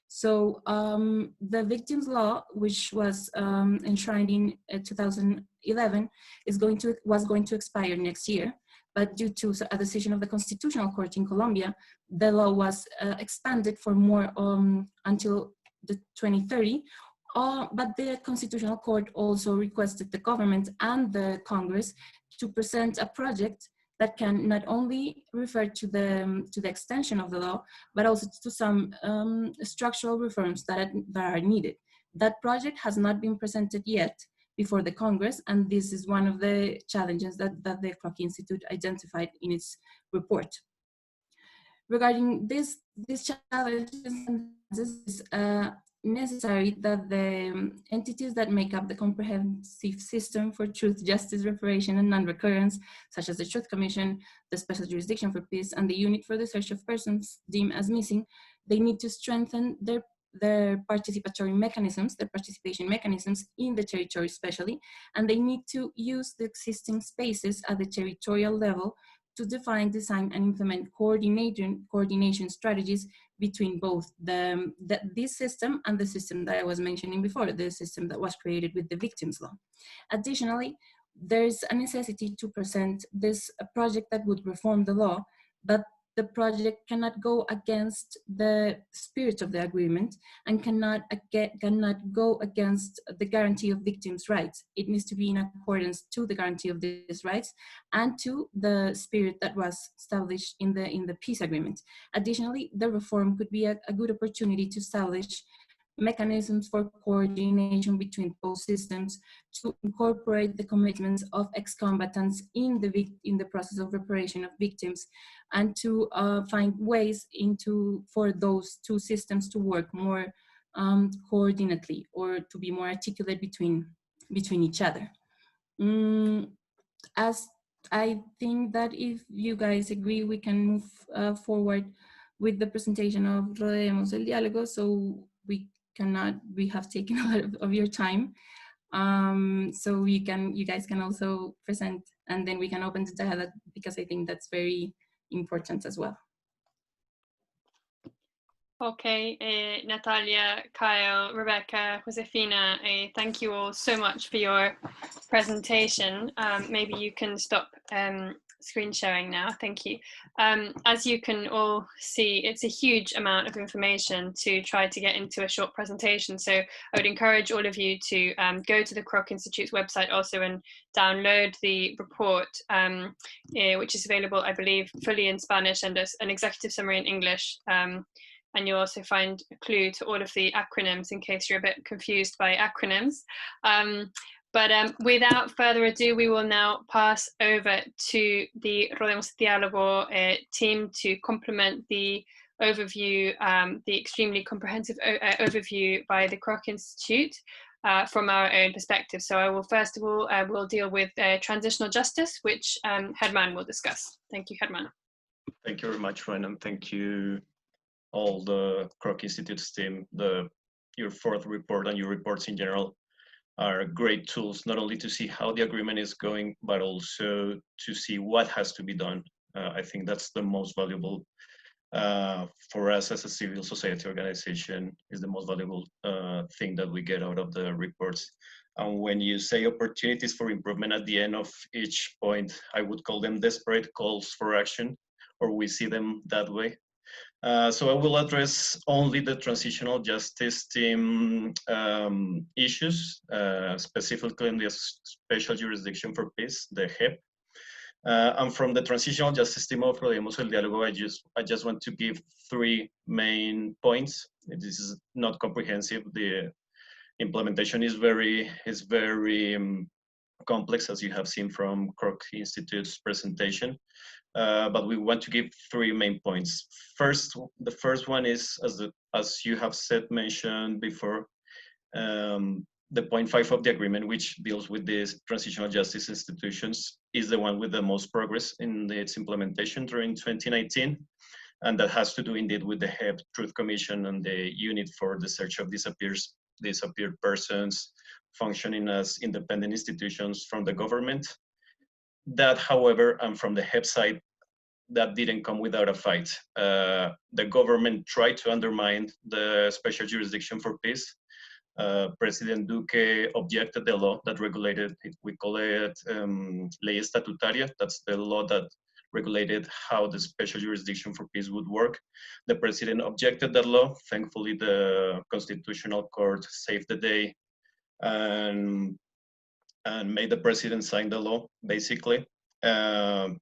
So the victims' law, which was enshrined in 2011, was going to expire next year. But due to a decision of the Constitutional Court in Colombia, the law was expanded for more until the 2030. But the Constitutional Court also requested the government and the Congress to present a project that can not only refer to the extension of the law, but also to some structural reforms that are needed. That project has not been presented yet before the Congress, and this is one of the challenges that the Kroc Institute identified in its report. Regarding these challenges, this is necessary that the entities that make up the comprehensive system for truth, justice, reparation, and non-recurrence, such as the Truth Commission, the Special Jurisdiction for Peace, and the Unit for the Search of Persons deemed as missing, they need to strengthen their participatory mechanisms, their participation mechanisms in the territory especially, and they need to use the existing spaces at the territorial level to define, design, and implement coordination strategies between both this system and the system that I was mentioning before, the system that was created with the victims' law. Additionally, there is a necessity to present this project that would reform the law, but the project cannot go against the spirit of the agreement and cannot go against the guarantee of victims' rights. It needs to be in accordance to the guarantee of these rights and to the spirit that was established in the peace agreement. Additionally, the reform could be a good opportunity to establish mechanisms for coordination between both systems, to incorporate the commitments of ex-combatants in the process of reparation of victims, and to find ways for those two systems to work more coordinately, or to be more articulate between each other. As I think that if you guys agree, we can move forward with the presentation of Rodeemos el Diálogo. So we have taken a lot of your time. So you guys can also present, and then we can open the dialogue, because I think that's very important as well. Okay, Natalia, Kyle, Rebecca, Josefina, thank you all so much for your presentation. Maybe you can stop screen sharing now. Thank you. As you can all see, it's a huge amount of information to try to get into a short presentation. So I would encourage all of you to go to the Kroc Institute's website also and download the report, which is available, I believe, fully in Spanish and as an executive summary in English. And you'll also find a clue to all of the acronyms in case you're a bit confused by acronyms. But without further ado, we will now pass over to the Rodeemos el Diálogo team to complement the overview, the extremely comprehensive overview by the Kroc Institute from our own perspective. So I will first of all, we'll deal with transitional justice, which Herman will discuss. Thank you, Herman. Thank you very much, Ren, and thank you all the Kroc Institute's team. Your fourth report and your reports in general are great tools, not only to see how the agreement is going, but also to see what has to be done. I think that's the most valuable for us as a civil society organization, is the most valuable thing that we get out of the reports. And when you say opportunities for improvement at the end of each point, I would call them desperate calls for action, or we see them that way. So I will address only the transitional justice team issues, specifically in the Special Jurisdiction for Peace, the HEP. And from the transitional justice team of Rodeemos el Diálogo, I just want to give 3 main points. This is not comprehensive. The implementation is very complex, as you have seen from Kroc Institute's presentation. But we want to give 3 main points. The first one is, as you have mentioned before, the point 5 of the agreement, which deals with these transitional justice institutions, is the one with the most progress in its implementation during 2019. And that has to do indeed with the HEP Truth Commission and the unit for the search of disappeared persons functioning as independent institutions from the government. That, however, and from the HEP side, that didn't come without a fight. The government tried to undermine the Special Jurisdiction for Peace. President Duque objected the law that regulated it. We call it Ley Estatutaria. That's the law that regulated how the Special Jurisdiction for Peace would work. The president objected that law. Thankfully, the Constitutional Court saved the day and made the president sign the law, basically. The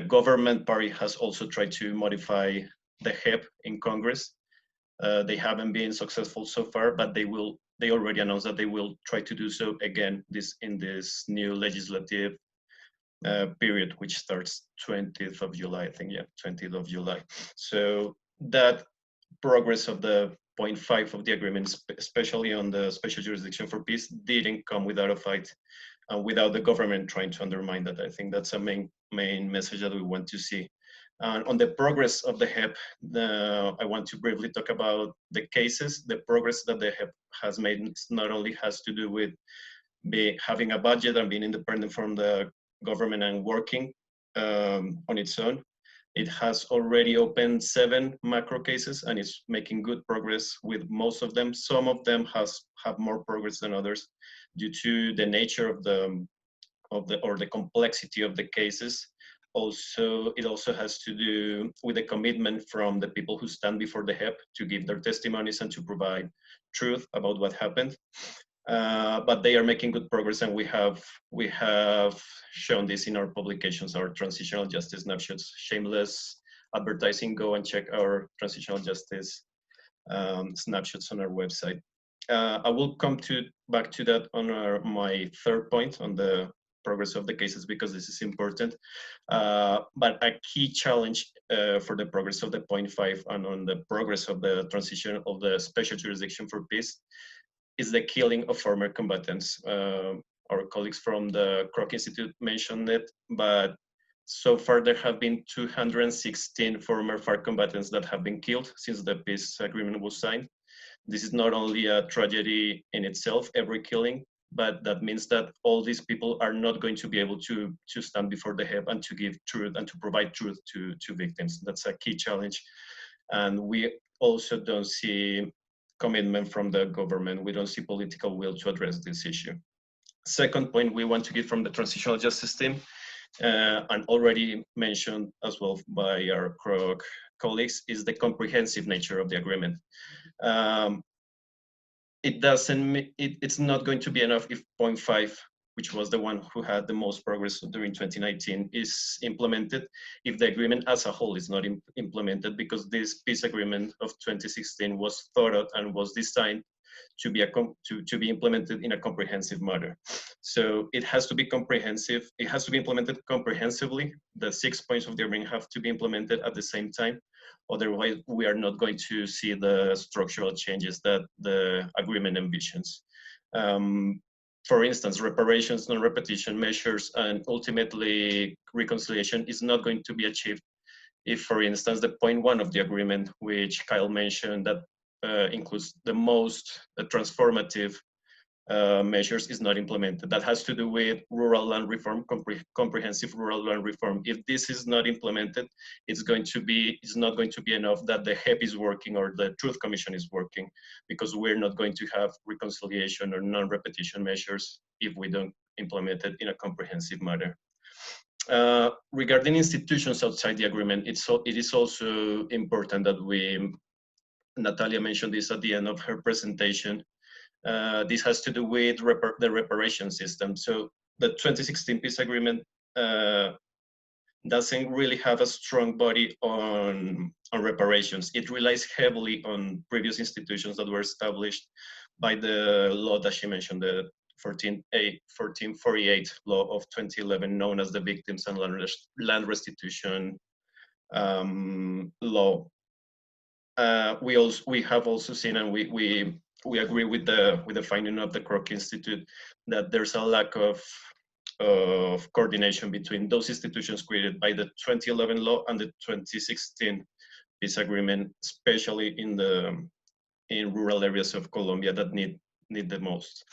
government party has also tried to modify the HEP in Congress. They haven't been successful so far, but they already announced that they will try to do so again in this new legislative period, which starts 20th of July, I think, yeah, 20th of July. So that progress of the point 5 of the agreement, especially on the Special Jurisdiction for Peace, didn't come without a fight and without the government trying to undermine that. I think that's a main message that we want to see. On the progress of the HEP, I want to briefly talk about the cases. The progress that the HEP has made not only has to do with having a budget and being independent from the government and working on its own. It has already opened 7 macro cases and is making good progress with most of them. Some of them have more progress than others due to the nature of the complexity of the cases. It also has to do with the commitment from the people who stand before the HEP to give their testimonies and to provide truth about what happened. But they are making good progress, and we have shown this in our publications, our transitional justice snapshots. Shameless advertising, go and check our transitional justice snapshots on our website. I will come back to that on my 3rd point on the progress of the cases, because this is important. But a key challenge for the progress of the point 5 and on the progress of the transition of the Special Jurisdiction for Peace is the killing of former combatants. Our colleagues from the Kroc Institute mentioned it, but so far there have been 216 former FARC combatants that have been killed since the peace agreement was signed. This is not only a tragedy in itself, every killing, but that means that all these people are not going to be able to stand before the HEP and to give truth and to provide truth to victims. That's a key challenge. And we also don't see commitment from the government. We don't see political will to address this issue. Second point we want to get from the transitional justice team, and already mentioned as well by our Kroc colleagues, is the comprehensive nature of the agreement. It's not going to be enough if point 5, which was the one who had the most progress during 2019, is implemented, if the agreement as a whole is not implemented, because this peace agreement of 2016 was thought out and was designed to be implemented in a comprehensive manner. So it has to be comprehensive. It has to be implemented comprehensively. The 6 points of the agreement have to be implemented at the same time. Otherwise, we are not going to see the structural changes that the agreement envisions. For instance, reparations, non-repetition measures, and ultimately reconciliation is not going to be achieved if, for instance, the point 1 of the agreement, which Kyle mentioned, that includes the most transformative measures, is not implemented. That has to do with rural land reform, comprehensive rural land reform. If this is not implemented, it's not going to be enough that the HEP is working or the Truth Commission is working, because we're not going to have reconciliation or non-repetition measures if we don't implement it in a comprehensive manner. Regarding institutions outside the agreement, it is also important that Natalia mentioned this at the end of her presentation. This has to do with the reparation system. So the 2016 peace agreement doesn't really have a strong body on reparations. It relies heavily on previous institutions that were established by the law that she mentioned, the 1448 law of 2011, known as the Victims and Land Restitution law. We have also seen, and we agree with the finding of the Kroc Institute, that there's a lack of coordination between those institutions created by the 2011 law and the 2016 peace agreement, especially in rural areas of Colombia that need the most.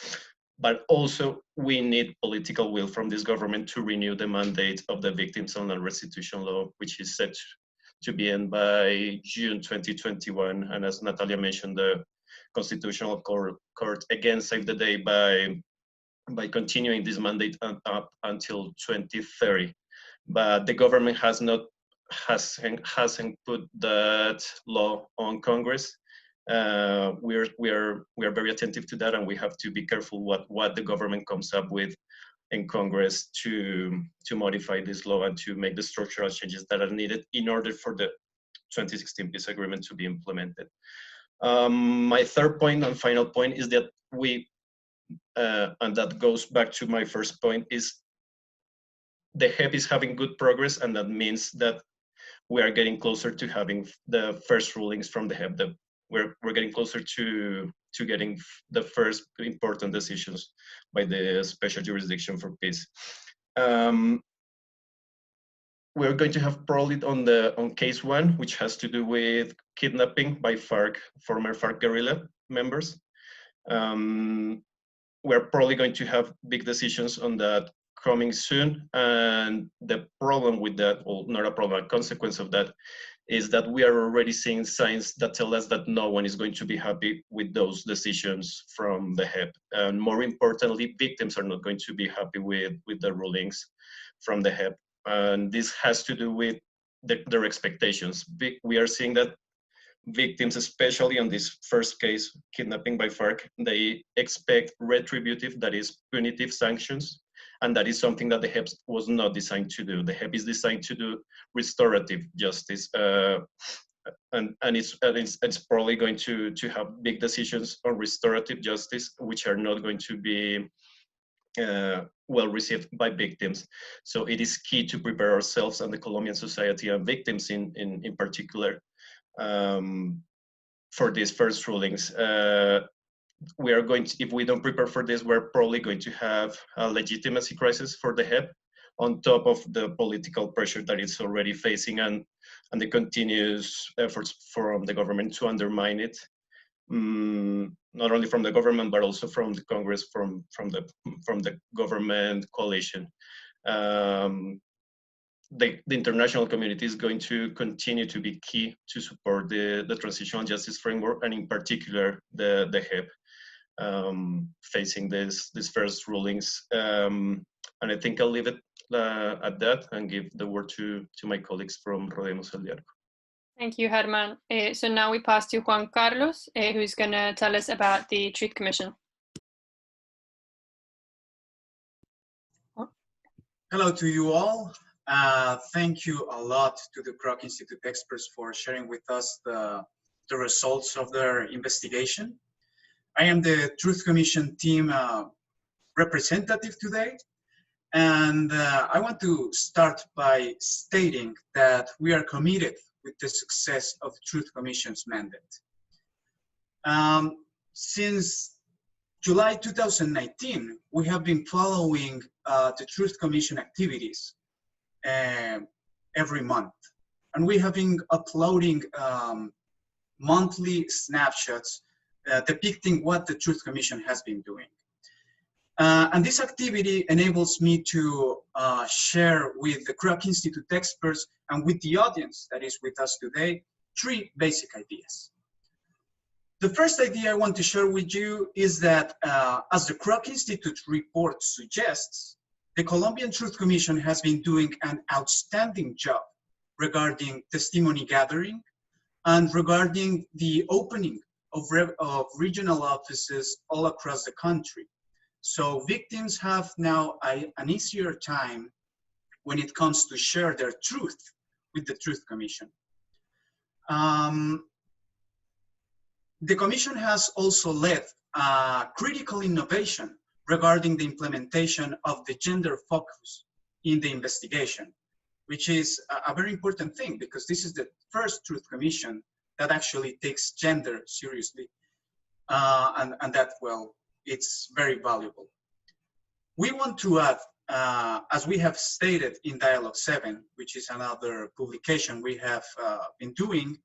But also, we need political will from this government to renew the mandate of the Victims and Land Restitution law, which is set to be end by June 2021. And as Natalia mentioned, the Constitutional Court again saved the day by continuing this mandate up until 2030. But the government hasn't put that law on Congress. We are very attentive to that, and we have to be careful what the government comes up with in Congress to modify this law and to make the structural changes that are needed in order for the 2016 peace agreement to be implemented. My third point and final point is that and that goes back to my first point, is the HEP is having good progress, and that means that we are getting closer to having the first rulings from the HEP. We're getting closer to getting the first important decisions by the Special Jurisdiction for Peace. We're going to have probably on case one, which has to do with kidnapping by former FARC guerrilla members. We're probably going to have big decisions on that coming soon. And the problem with that, well, not a problem, a consequence of that, is that we are already seeing signs that tell us that no one is going to be happy with those decisions from the HEP. And more importantly, victims are not going to be happy with the rulings from the HEP. And this has to do with their expectations. We are seeing that victims, especially on this first case, kidnapping by FARC, they expect retributive, that is punitive sanctions. And that is something that the HEP was not designed to do. The HEP is designed to do restorative justice. And it's probably going to have big decisions on restorative justice, which are not going to be well received by victims. So it is key to prepare ourselves and the Colombian society and victims in particular for these first rulings. We are going to, if we don't prepare for this, we're probably going to have a legitimacy crisis for the HEP on top of the political pressure that it's already facing and the continuous efforts from the government to undermine it. Not only from the government, but also from the Congress, from the government coalition. The international community is going to continue to be key to support the transitional justice framework, and in particular the HEP facing these first rulings. And I think I'll leave it at that and give the word to my colleagues from Rodeemos el Diálogo. Thank you, Herman. So now we pass to Juan Carlos, who's going to tell us about the Truth Commission. Hello to you all. Thank you a lot to the Kroc Institute experts for sharing with us the results of their investigation. I am the Truth Commission team representative today, and I want to start by stating that we are committed with the success of Truth Commission's mandate. Since July 2019, we have been following the Truth Commission activities every month, and we have been uploading monthly snapshots depicting what the Truth Commission has been doing. And this activity enables me to share with the Kroc Institute experts and with the audience that is with us today, three basic ideas. The first idea I want to share with you is that as the Kroc Institute report suggests, the Colombian Truth Commission has been doing an outstanding job regarding testimony gathering and regarding the opening of regional offices all across the country. So victims have now an easier time when it comes to share their truth with the Truth Commission. The Commission has also led critical innovation regarding the implementation of the gender focus in the investigation, which is a very important thing because this is the first Truth Commission that actually takes gender seriously, and that, well, it's very valuable. We want to add, as we have stated in Dialogue 7, which is another publication we have been doing,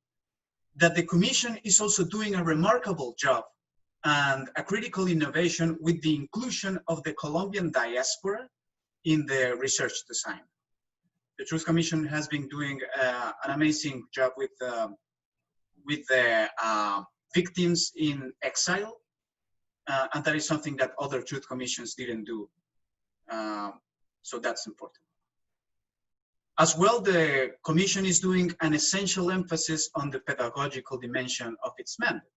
that the Commission is also doing a remarkable job and a critical innovation with the inclusion of the Colombian diaspora in the research design. The Truth Commission has been doing an amazing job with the victims in exile, and that is something that other Truth Commissions didn't do. So that's important. As well, the Commission is doing an essential emphasis on the pedagogical dimension of its mandate.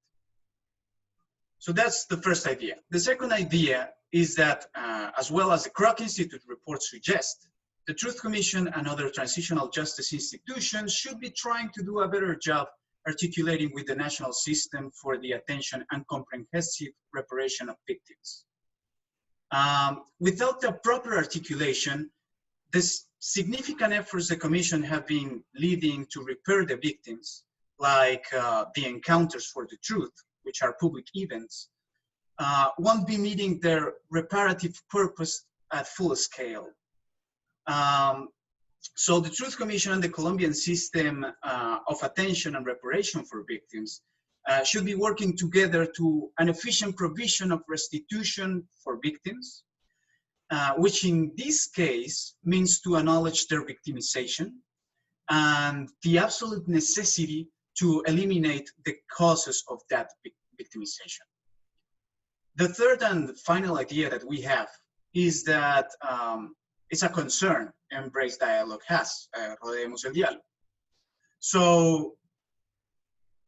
So that's the first idea. The second idea is that, as well as the Kroc Institute report suggests, the Truth Commission and other transitional justice institutions should be trying to do a better job articulating with the national system for the attention and comprehensive reparation of victims. Without the proper articulation, this significant efforts the Commission have been leading to repair the victims, like the encounters for the truth, which are public events, won't be meeting their reparative purpose at full scale. So the Truth Commission and the Colombian system of attention and reparation for victims should be working together to an efficient provision of restitution for victims, which in this case means to acknowledge their victimization and the absolute necessity to eliminate the causes of that victimization. The third and final idea that we have is that it's a concern Embrace Dialogue has, Rodeemos el Diálogo. So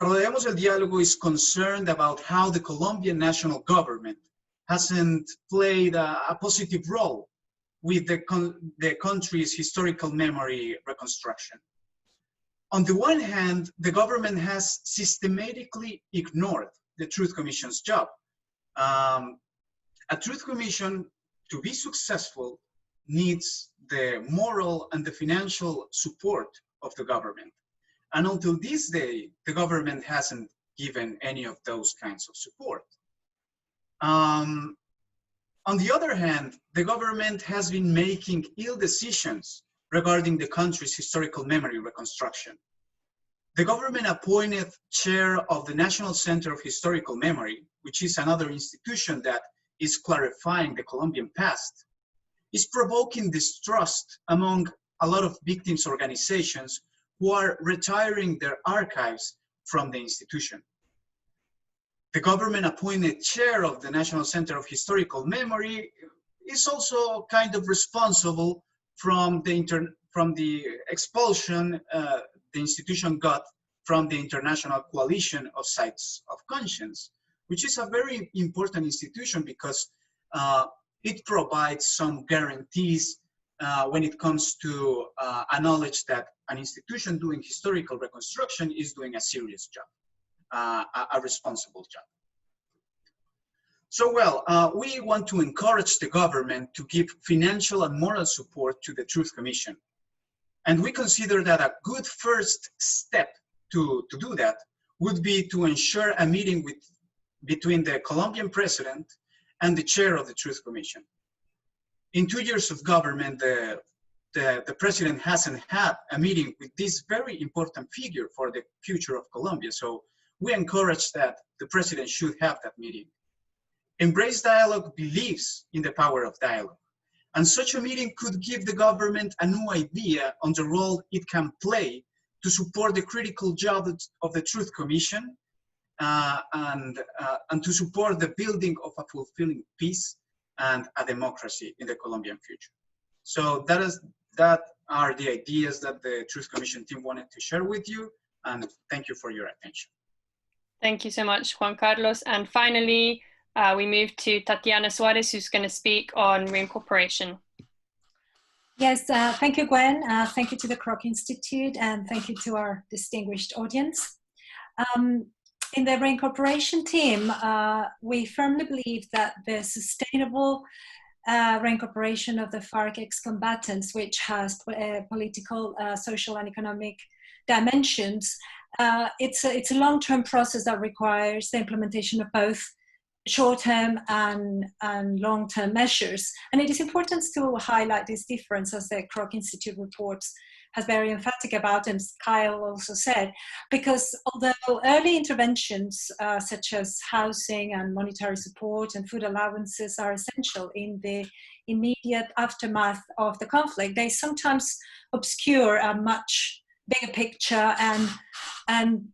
Rodeemos el Diálogo is concerned about how the Colombian national government hasn't played a positive role with the country's historical memory reconstruction. On the one hand, the government has systematically ignored the Truth Commission's job. A Truth Commission, to be successful, needs the moral and the financial support of the government. And until this day, the government hasn't given any of those kinds of support. On the other hand, the government has been making ill decisions regarding the country's historical memory reconstruction. The government appointed chair of the National Center of Historical Memory, which is another institution that is clarifying the Colombian past, is provoking distrust among a lot of victims' organizations who are retiring their archives from the institution. The government-appointed chair of the National Center of Historical Memory is also kind of responsible from the expulsion the institution got from the International Coalition of Sites of Conscience, which is a very important institution because it provides some guarantees when it comes to acknowledge that an institution doing historical reconstruction is doing a serious job, a responsible job. So, well, we want to encourage the government to give financial and moral support to the Truth Commission. And we consider that a good first step to do that would be to ensure a meeting between the Colombian president and the chair of the Truth Commission. In 2 years of government, the president hasn't had a meeting with this very important figure for the future of Colombia. So we encourage that the president should have that meeting. Embrace Dialogue believes in the power of dialogue. And such a meeting could give the government a new idea on the role it can play to support the critical job of the Truth Commission and to support the building of a fulfilling peace and a democracy in the Colombian future. So that are the ideas that the Truth Commission team wanted to share with you, and thank you for your attention. Thank you so much, Juan Carlos. And finally, we move to Tatiana Suarez, who's going to speak on reincorporation. Yes, thank you, Gwen. Thank you to the Kroc Institute, and thank you to our distinguished audience. In the reincorporation team, we firmly believe that the sustainable reincorporation of the FARC ex-combatants, which has political, social, and economic dimensions, it's a long-term process that requires the implementation of both short-term and long-term measures. And it is important to highlight this difference, as the Kroc Institute reports has very emphatic about, and Kyle also said, because although early interventions such as housing and monetary support and food allowances are essential in the immediate aftermath of the conflict, they sometimes obscure a much bigger picture, and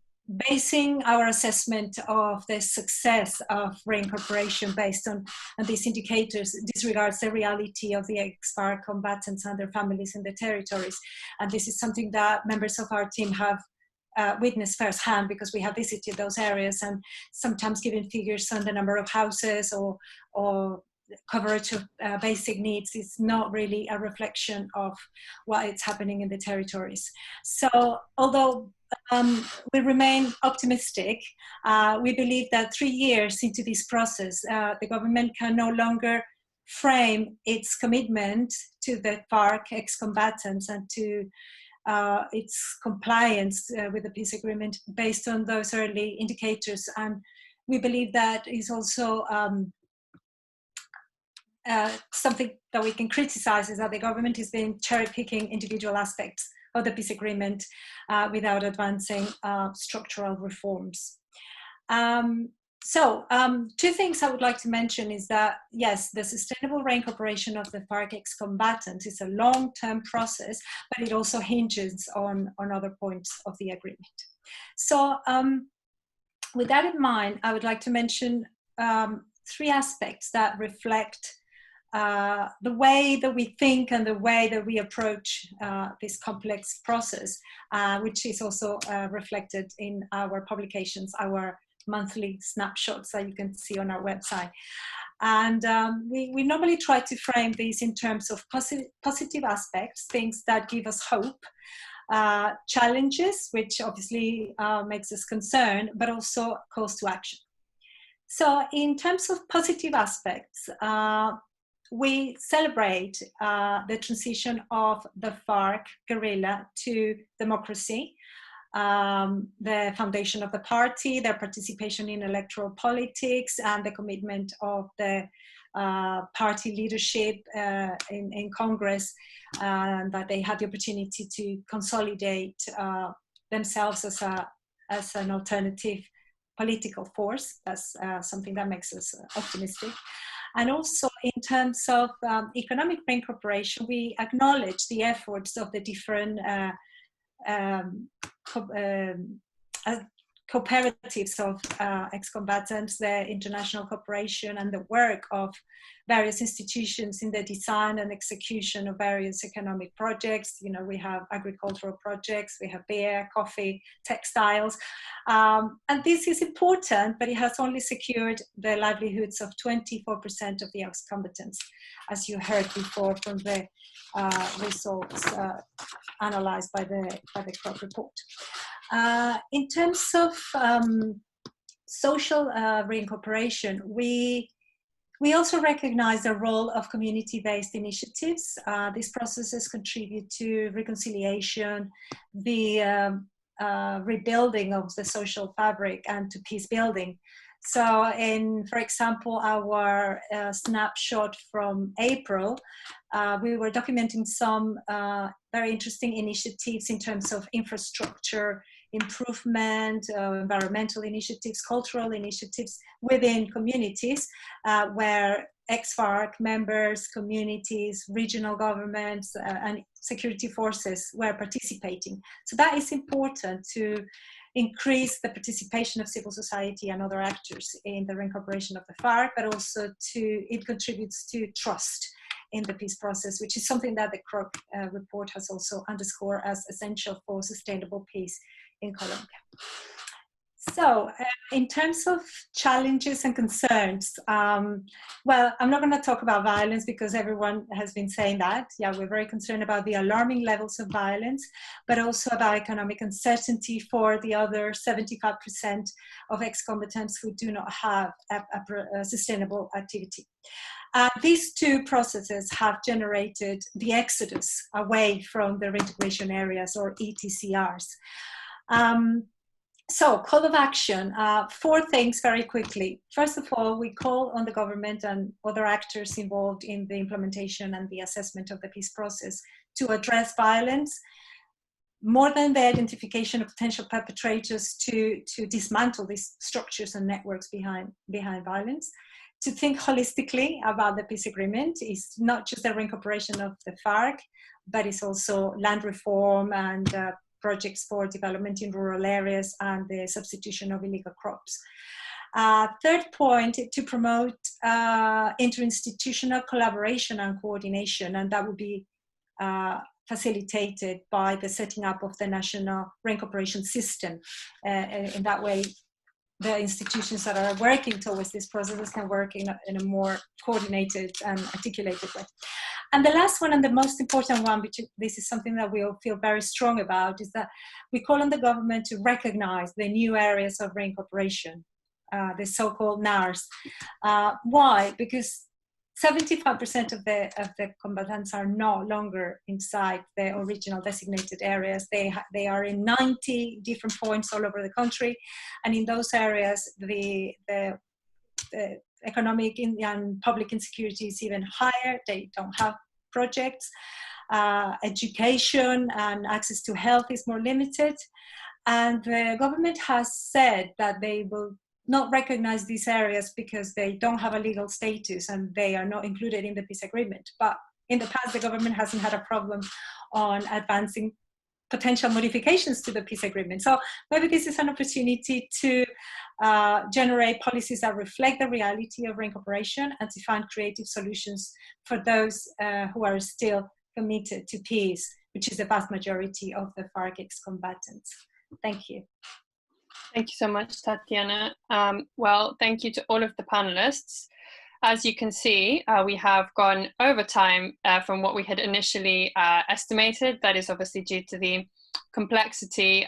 basing our assessment of the success of reincorporation based on these indicators disregards the reality of the ex-FARC combatants and their families in the territories. And this is something that members of our team have witnessed firsthand, because we have visited those areas, and sometimes giving figures on the number of houses or coverage of basic needs is not really a reflection of what is happening in the territories. So although we remain optimistic, we believe that 3 years into this process, the government can no longer frame its commitment to the FARC ex-combatants and to its compliance with the peace agreement based on those early indicators. And we believe that is also something that we can criticize, is that the government is being cherry-picking individual aspects of the peace agreement without advancing structural reforms. Two things I would like to mention is that, yes, the sustainable reincorporation of the FARC ex-combatants is a long-term process, but it also hinges on other points of the agreement. So with that in mind, I would like to mention 3 aspects that reflect the way that we think and the way that we approach this complex process, which is also reflected in our publications, our monthly snapshots that you can see on our website. And we normally try to frame these in terms of positive aspects, things that give us hope, challenges, which obviously makes us concerned, but also calls to action. So in terms of positive aspects, we celebrate the transition of the FARC guerrilla to democracy, the foundation of the party, their participation in electoral politics, and the commitment of the party leadership in Congress, that they had the opportunity to consolidate themselves as an alternative political force. That's something that makes us optimistic. And also in terms of economic reincorporation, we acknowledge the efforts of the different cooperatives of ex-combatants, the international cooperation, and the work of various institutions in the design and execution of various economic projects. You know, we have agricultural projects, we have beer, coffee, textiles, and this is important, but it has only secured the livelihoods of 24% of the ex-combatants, as you heard before from the results analyzed by the Kroc report. In terms of social reincorporation, we also recognize the role of community-based initiatives. These processes contribute to reconciliation, the rebuilding of the social fabric, and to peace building. So for example, our snapshot from April, we were documenting some very interesting initiatives in terms of infrastructure improvement, environmental initiatives, cultural initiatives within communities where ex-FARC members, communities, regional governments, and security forces were participating. So that is important to increase the participation of civil society and other actors in the reincorporation of the FARC, but also it contributes to trust in the peace process, which is something that the Kroc report has also underscored as essential for sustainable peace in Colombia. So in terms of challenges and concerns, well, I'm not going to talk about violence because everyone has been saying that. Yeah, we're very concerned about the alarming levels of violence, but also about economic uncertainty for the other 75% of ex-combatants who do not have a sustainable activity. These two processes have generated the exodus away from the reintegration areas, or ETCRs. So, call of action, 4 things very quickly. First of all, we call on the government and other actors involved in the implementation and the assessment of the peace process to address violence, more than the identification of potential perpetrators, to dismantle these structures and networks behind violence, to think holistically about the peace agreement. It's not just the reincorporation of the FARC, but it's also land reform and projects for development in rural areas and the substitution of illegal crops. Third point, to promote interinstitutional collaboration and coordination, and that would be facilitated by the setting up of the national reincorporation system. In that way, the institutions that are working towards this process can work in a more coordinated and articulated way. And the last one, and the most important one, which this is something that we all feel very strong about, is that we call on the government to recognize the new areas of reincorporation, the so-called NARs. Why? Because 75% of the combatants are no longer inside the original designated areas. They are in 90 different points all over the country, and in those areas, the economic and public insecurity is even higher. They don't have projects. Education and access to health is more limited. And the government has said that they will not recognize these areas because they don't have a legal status and they are not included in the peace agreement. But in the past, the government hasn't had a problem on advancing potential modifications to the peace agreement. So maybe this is an opportunity to generate policies that reflect the reality of reincorporation and to find creative solutions for those who are still committed to peace, which is the vast majority of the FARC ex-combatants. Thank you. Thank you so much, Tatiana. Well, thank you to all of the panelists. As you can see, we have gone over time from what we had initially estimated. That is obviously due to the complexity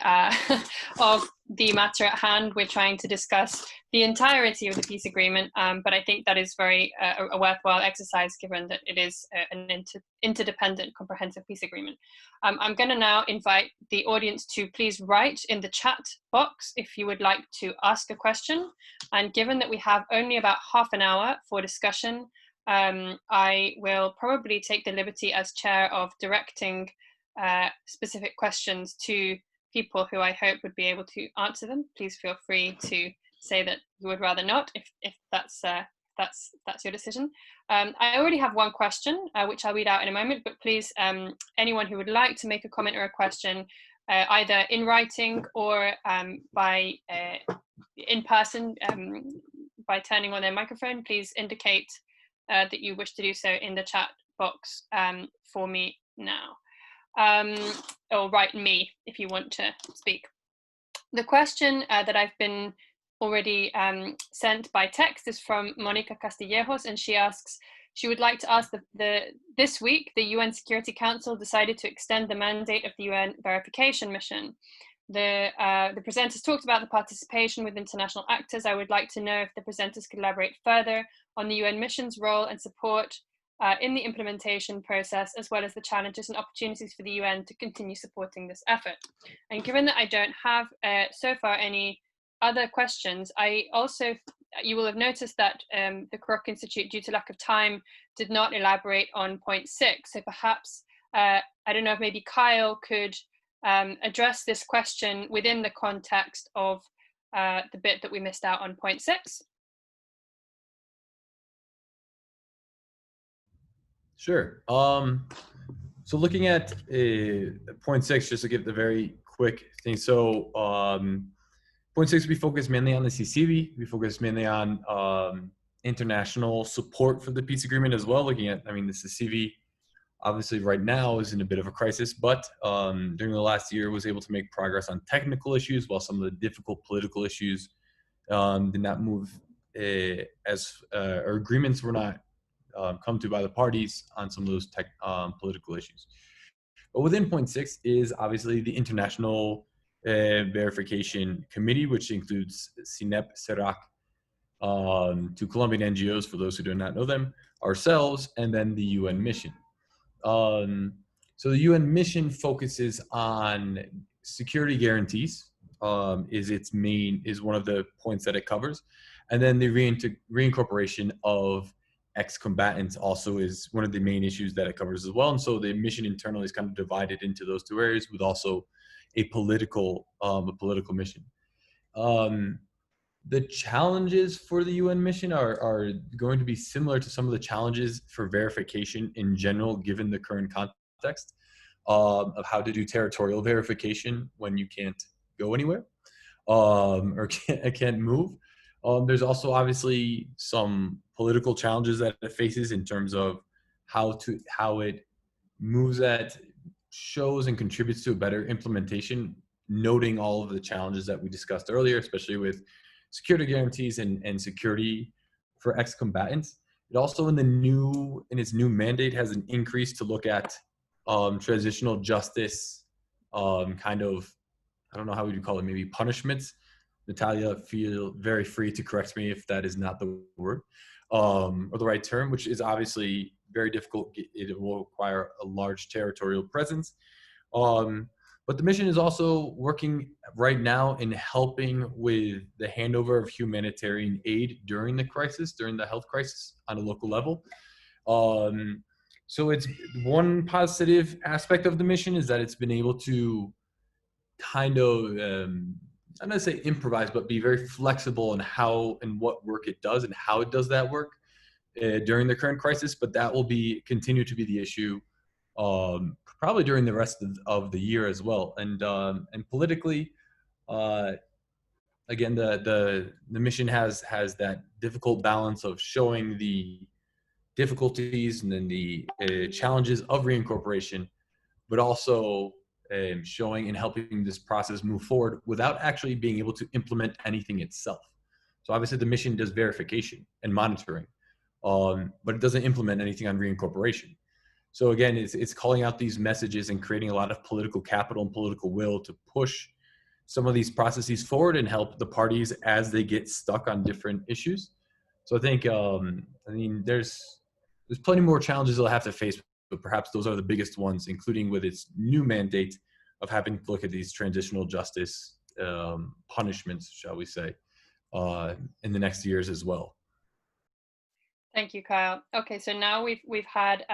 of the matter at hand. We're trying to discuss the entirety of the peace agreement, but I think that is very a worthwhile exercise given that it is an interdependent comprehensive peace agreement. I'm going to now invite the audience to please write in the chat box if you would like to ask a question. And given that we have only about half an hour for discussion, I will probably take the liberty as chair of directing specific questions to people who I hope would be able to answer them. Please feel free to say that you would rather not, if that's your decision. I already have one question, which I'll read out in a moment, but please, anyone who would like to make a comment or a question, either in writing or by in person, by turning on their microphone, please indicate that you wish to do so in the chat box for me now. Or write me if you want to speak. The question that I've been already sent by text is from Monica Castillejos, and she asks, she would like to ask this week, the UN Security Council decided to extend the mandate of the UN verification mission. The presenters talked about the participation with international actors. I would like to know if the presenters could elaborate further on the UN mission's role and support in the implementation process, as well as the challenges and opportunities for the UN to continue supporting this effort. And given that I don't have so far any other questions, you will have noticed that the Kroc Institute, due to lack of time, did not elaborate on point 6. So perhaps, I don't know if maybe Kyle could address this question within the context of the bit that we missed out on point 6. Sure. So looking at point 6, just to give the very quick thing. So point 6, we focus mainly on the CCV. We focus mainly on international support for the peace agreement as well, looking at, I mean, the CCV obviously right now is in a bit of a crisis, but during the last year was able to make progress on technical issues, while some of the difficult political issues did not move or agreements were not come to by the parties on some of those political issues. But within point 6 is obviously the International Verification Committee, which includes CINEP, CERAC, to Colombian NGOs, for those who do not know them, ourselves, and then the UN mission. So the UN mission focuses on security guarantees, is one of the points that it covers. And then the reincorporation of ex-combatants also is one of the main issues that it covers as well. And so the mission internally is kind of divided into those two areas, with also a political mission. The challenges for the UN mission are going to be similar to some of the challenges for verification in general, given the current context of how to do territorial verification when you can't go anywhere or can't move. There's also obviously some political challenges that it faces in terms of how it moves at, shows and contributes to a better implementation, noting all of the challenges that we discussed earlier, especially with security guarantees and security for ex-combatants. It also in its new mandate has an increase to look at transitional justice, kind of, I don't know how would you call it, maybe punishments. Natalia, feel very free to correct me if that is not the word or the right term, which is obviously very difficult. It will require a large territorial presence. But the mission is also working right now in helping with the handover of humanitarian aid during the crisis, during the health crisis on a local level. So it's one positive aspect of the mission is that it's been able to kind of, I'm not gonna say improvise, but be very flexible in how and what work it does and how it does that work during the current crisis. But that will continue to be the issue probably during the rest of the year as well. And politically, again, the mission has that difficult balance of showing the difficulties and then the challenges of reincorporation, but also showing and helping this process move forward without actually being able to implement anything itself. So obviously the mission does verification and monitoring, but it doesn't implement anything on reincorporation. So again, it's calling out these messages and creating a lot of political capital and political will to push some of these processes forward and help the parties as they get stuck on different issues. So I think, I mean, there's plenty more challenges they'll have to face, but perhaps those are the biggest ones, including with its new mandate of having to look at these transitional justice punishments, shall we say, in the next years as well. Thank you, Kyle. Okay, so now we've had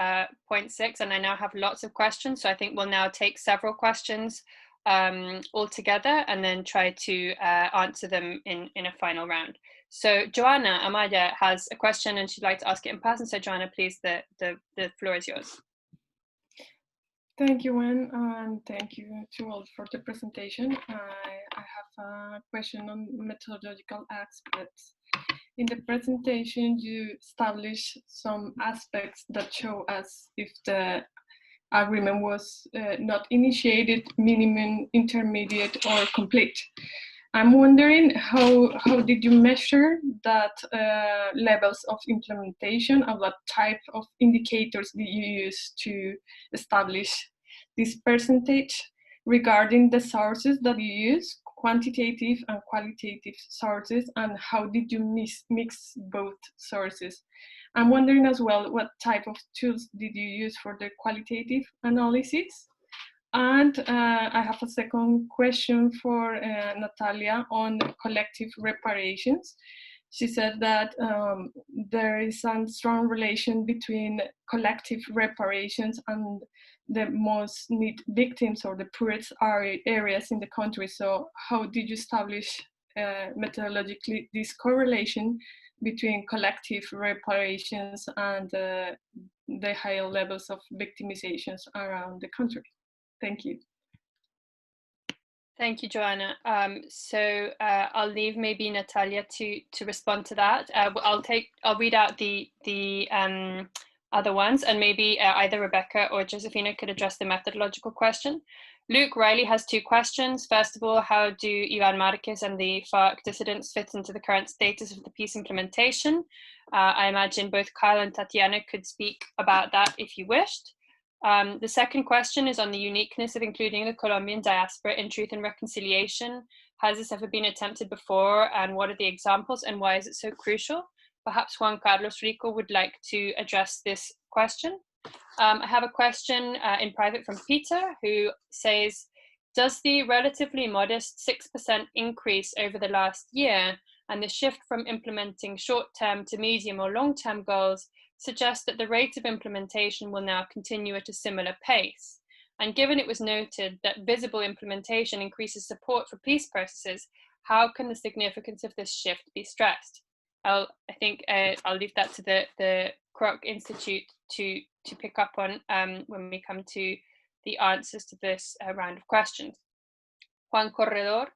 point 6, and I now have lots of questions. So I think we'll now take several questions all together and then try to answer them in a final round. So Joanna Amaya has a question and she'd like to ask it in person. So Joanna, please, the floor is yours. Thank you, Gwen, and thank you to all for the presentation. I have a question on methodological aspects. In the presentation, you establish some aspects that show us if the agreement was not initiated, minimum, intermediate, or complete. I'm wondering how did you measure that levels of implementation, of what type of indicators did you use to establish this percentage regarding the sources that you use, quantitative and qualitative sources, and how did you mix both sources? I'm wondering as well, what type of tools did you use for the qualitative analysis? And I have a second question for Natalia on collective reparations. She said that there is some strong relation between collective reparations and the most need victims or the poorest areas in the country. So how did you establish methodologically this correlation between collective reparations and the higher levels of victimizations around the country? Thank you. Thank you, Joanna. I'll leave maybe Natalia to respond to that. I'll read out the other ones, and maybe either Rebecca or Josefina could address the methodological question. Luke Riley has two questions. First of all, how do Ivan Marquez and the FARC dissidents fit into the current status of the peace implementation? I imagine both Kyle and Tatiana could speak about that if you wished. The second question is on the uniqueness of including the Colombian diaspora in Truth and Reconciliation. Has this ever been attempted before, and what are the examples, and why is it so crucial? Perhaps Juan Carlos Rico would like to address this question. I have a question in private from Peter, who says, does the relatively modest 6% increase over the last year and the shift from implementing short-term to medium or long-term goals suggest that the rate of implementation will now continue at a similar pace? And given it was noted that visible implementation increases support for peace processes, how can the significance of this shift be stressed? I think I'll leave that to the Kroc Institute to pick up on when we come to the answers to this round of questions. Juan Corredor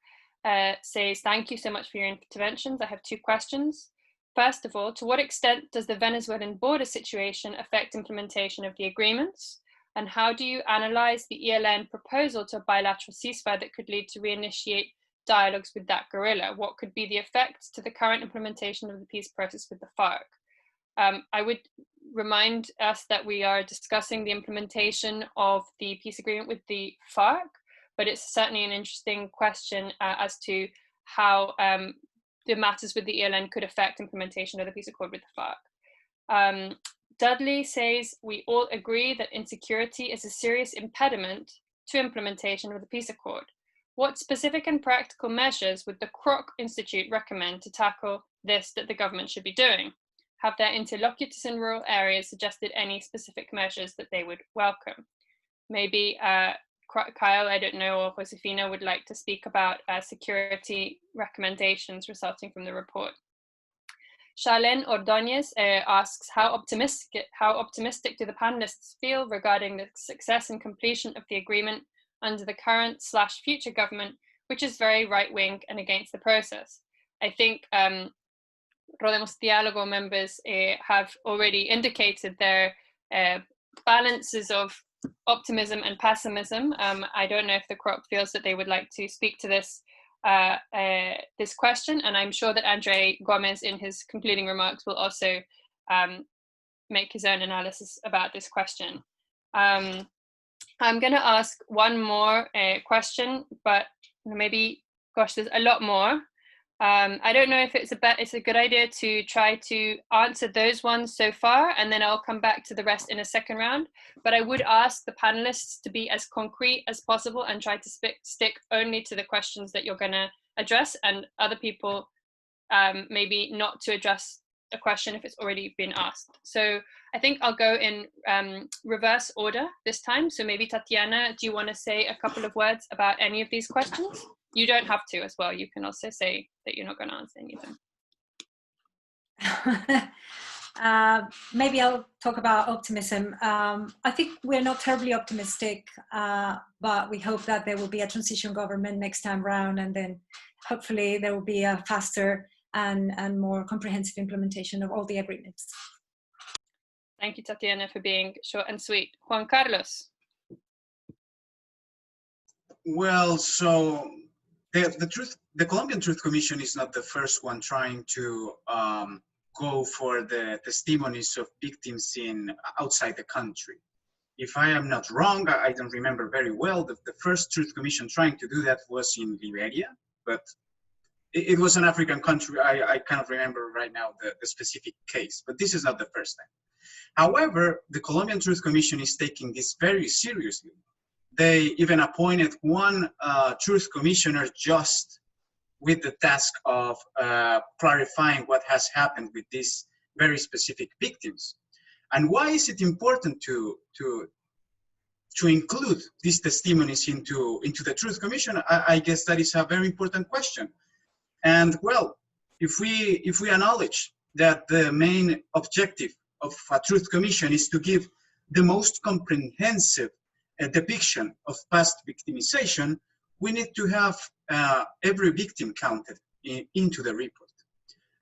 says, thank you so much for your interventions. I have two questions. First of all, to what extent does the Venezuelan border situation affect implementation of the agreements? And how do you analyze the ELN proposal to a bilateral ceasefire that could lead to reinitiate dialogues with that guerrilla? What could be the effects to the current implementation of the peace process with the FARC? I would remind us that we are discussing the implementation of the peace agreement with the FARC, but it's certainly an interesting question as to how the matters with the ELN could affect implementation of the peace accord with the FARC. Dudley says, we all agree that insecurity is a serious impediment to implementation of the peace accord. What specific and practical measures would the Kroc Institute recommend to tackle this that the government should be doing? Have their interlocutors in rural areas suggested any specific measures that they would welcome? Maybe Kyle, I don't know, or Josefina would like to speak about security recommendations resulting from the report. Charlene Ordóñez asks, how optimistic do the panelists feel regarding the success and completion of the agreement under the current/future government, which is very right-wing and against the process? I think Rodeemos el Diálogo members have already indicated their balances of optimism and pessimism. I don't know if the Kroc feels that they would like to speak to this this question, and I'm sure that Andre Gomez in his concluding remarks will also make his own analysis about this question. I'm going to ask one more question, but maybe, gosh, there's a lot more. I don't know if it's a good idea to try to answer those ones so far, and then I'll come back to the rest in a second round. But I would ask the panelists to be as concrete as possible and try to stick only to the questions that you're going to address, and other people maybe not to address a question if it's already been asked. So I think I'll go in reverse order this time. So maybe Tatiana, do you want to say a couple of words about any of these questions? You don't have to as well. You can also say that you're not going to answer any of them. Maybe I'll talk about optimism. I think we're not terribly optimistic, but we hope that there will be a transition government next time round, and then hopefully there will be a faster and more comprehensive implementation of all the agreements. Thank you, Tatiana, for being short and sweet. Juan Carlos. Well, so the Colombian Truth Commission is not the first one trying to go for the testimonies of victims outside the country. If I am not wrong, I don't remember very well, the first Truth Commission trying to do that was in Liberia, but it was an African country. I cannot remember right now the specific case, but this is not the first time. However, the Colombian Truth Commission is taking this very seriously. They even appointed one truth commissioner just with the task of clarifying what has happened with these very specific victims. And why is it important to include these testimonies into the Truth Commission? I guess that is a very important question. And well, if we acknowledge that the main objective of a Truth Commission is to give the most comprehensive depiction of past victimization, we need to have every victim counted into the report.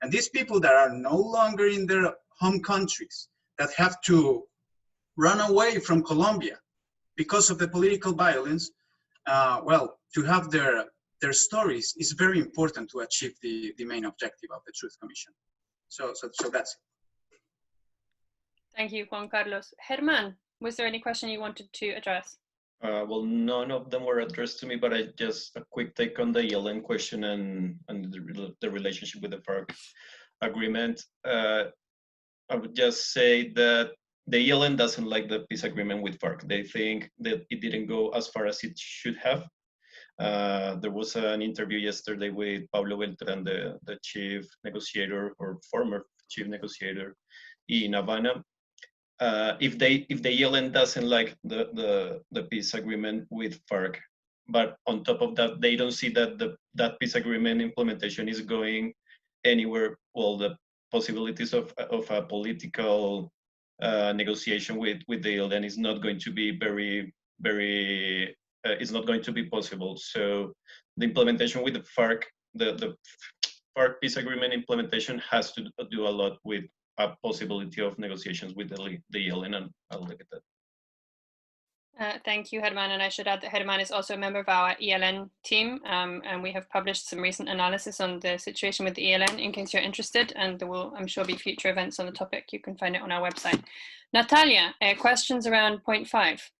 And these people that are no longer in their home countries, that have to run away from Colombia because of the political violence, well, to have their stories is very important to achieve the main objective of the Truth Commission. So that's it. Thank you, Juan Carlos. Germán, was there any question you wanted to address? Well, none of them were addressed to me, but I just a quick take on the ELN question and the relationship with the FARC agreement. I would just say that the ELN doesn't like the peace agreement with FARC. They think that it didn't go as far as it should have. There was an interview yesterday with Pablo Beltrán, the chief negotiator or former chief negotiator in Havana. If the ELN doesn't like the peace agreement with FARC, but on top of that, they don't see that that peace agreement implementation is going anywhere, well, the possibilities of a political negotiation with the ELN is not going to be it's not going to be possible. So the implementation with the FARC, the FARC peace agreement implementation has to do a lot with a possibility of negotiations with the ELN, and I'll look at that. Thank you, Germán. And I should add that Germán is also a member of our ELN team, and we have published some recent analysis on the situation with the ELN in case you're interested, and there will, I'm sure, be future events on the topic. You can find it on our website. Natalia, questions around point 5?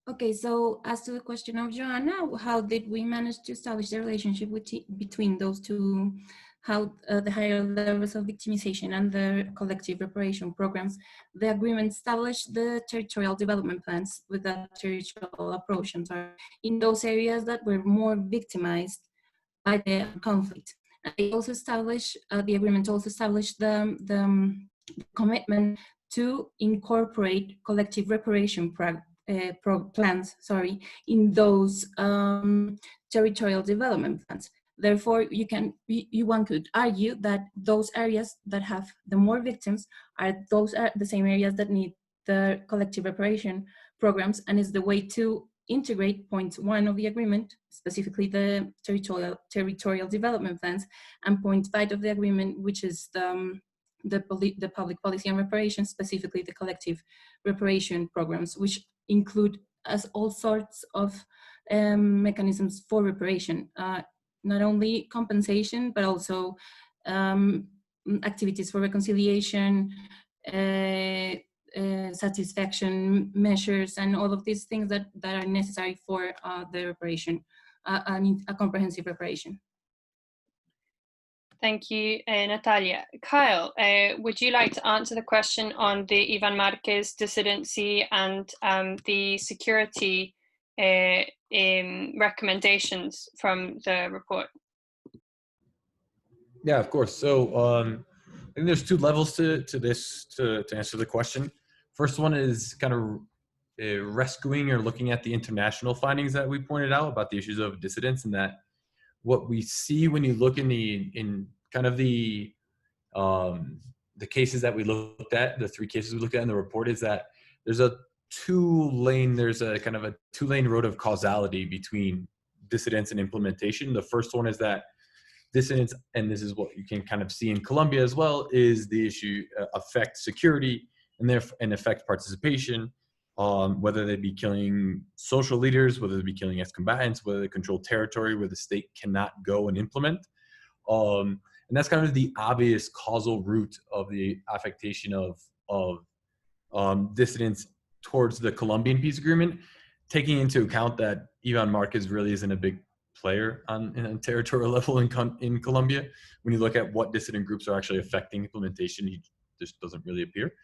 Okay, so as to the question of Joanna, how did we manage to establish the relationship between those two, how the higher levels of victimization and the collective reparation programs? The agreement established the territorial development plans with a territorial approach, in those areas that were more victimized by the conflict. And they also established, the agreement also established the commitment to incorporate collective reparation plans, in those territorial development plans. Therefore, one could argue that those areas that have the more victims are the same areas that need the collective reparation programs, and is the way to integrate point 1 of the agreement, specifically the territorial development plans, and point 5 of the agreement, which is the public policy on reparation, specifically the collective reparation programs, which include as all sorts of mechanisms for reparation, not only compensation, but also activities for reconciliation, satisfaction measures, and all of these things that are necessary for the reparation, a comprehensive reparation. Thank you, Natalia. Kyle, would you like to answer the question on the Iván Márquez dissidency and the security recommendations from the report? Yeah, of course. So I think there's 2 levels to this to answer the question. First one is kind of rescuing or looking at the international findings that we pointed out about the issues of dissidence, and that what we see when you look in kind of the cases that we looked at, the 3 cases we looked at in the report, is that there's a kind of a 2-lane road of causality between dissidence and implementation. The first one is that dissidence, and this is what you can kind of see in Colombia as well, is the issue affect security and affect participation, whether they be killing social leaders, whether they be killing ex-combatants, whether they control territory where the state cannot go and implement. And that's kind of the obvious causal root of the affectation of dissidence towards the Colombian peace agreement, taking into account that Iván Márquez really isn't a big player in a territorial level in Colombia. When you look at what dissident groups are actually affecting implementation, he just doesn't really appear.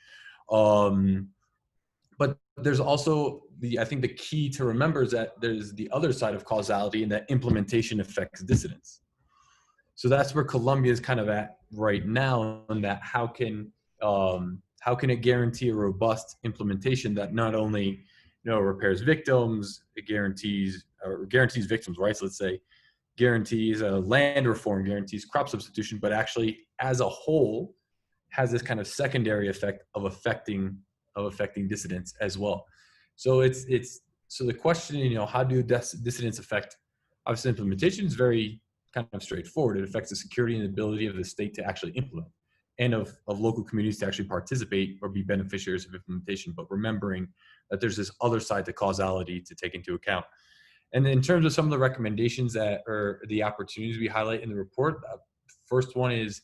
But there's also I think the key to remember is that there's the other side of causality, and that implementation affects dissidence. So that's where Colombia is kind of at right now, and that how can it guarantee a robust implementation that not only repairs victims, it guarantees victims' rights, let's say, guarantees land reform, guarantees crop substitution, but actually as a whole has this kind of secondary effect of affecting dissidents as well. So it's So the question, you know, how do dissidents affect, obviously implementation is very kind of straightforward. It affects the security and ability of the state to actually implement, and of local communities to actually participate or be beneficiaries of implementation, but remembering that there's this other side to causality to take into account. And in terms of some of the recommendations that are the opportunities we highlight in the report, first one is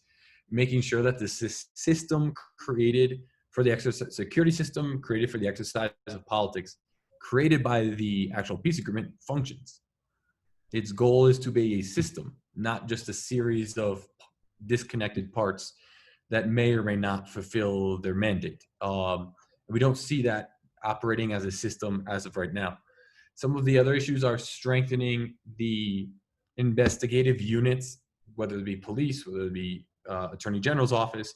making sure that the system created for the exercise, security system created for the exercise of politics, created by the actual peace agreement, functions. Its goal is to be a system, not just a series of disconnected parts that may or may not fulfill their mandate. We don't see that operating as a system as of right now. Some of the other issues are strengthening the investigative units, whether it be police, whether it be Attorney General's office,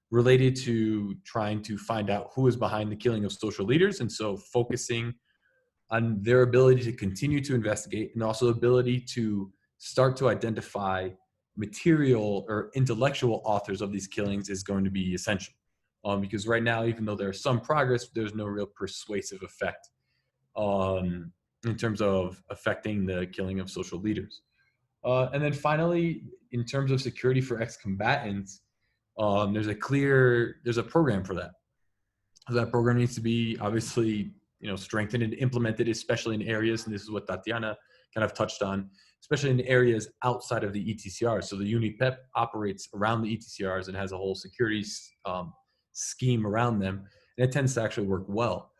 related to trying to find out who is behind the killing of social leaders. And so focusing on their ability to continue to investigate, and also ability to start to identify material or intellectual authors of these killings is going to be essential. Because right now, even though there's some progress, there's no real persuasive effect in terms of affecting the killing of social leaders. And then finally, in terms of security for ex-combatants, there's a program for that. That program needs to be obviously, you know, strengthened and implemented, especially in areas, and this is what Tatiana kind of touched on, especially in areas outside of the ETCR. So the UNIPEP operates around the ETCRs and has a whole security scheme around them, and it tends to actually work well.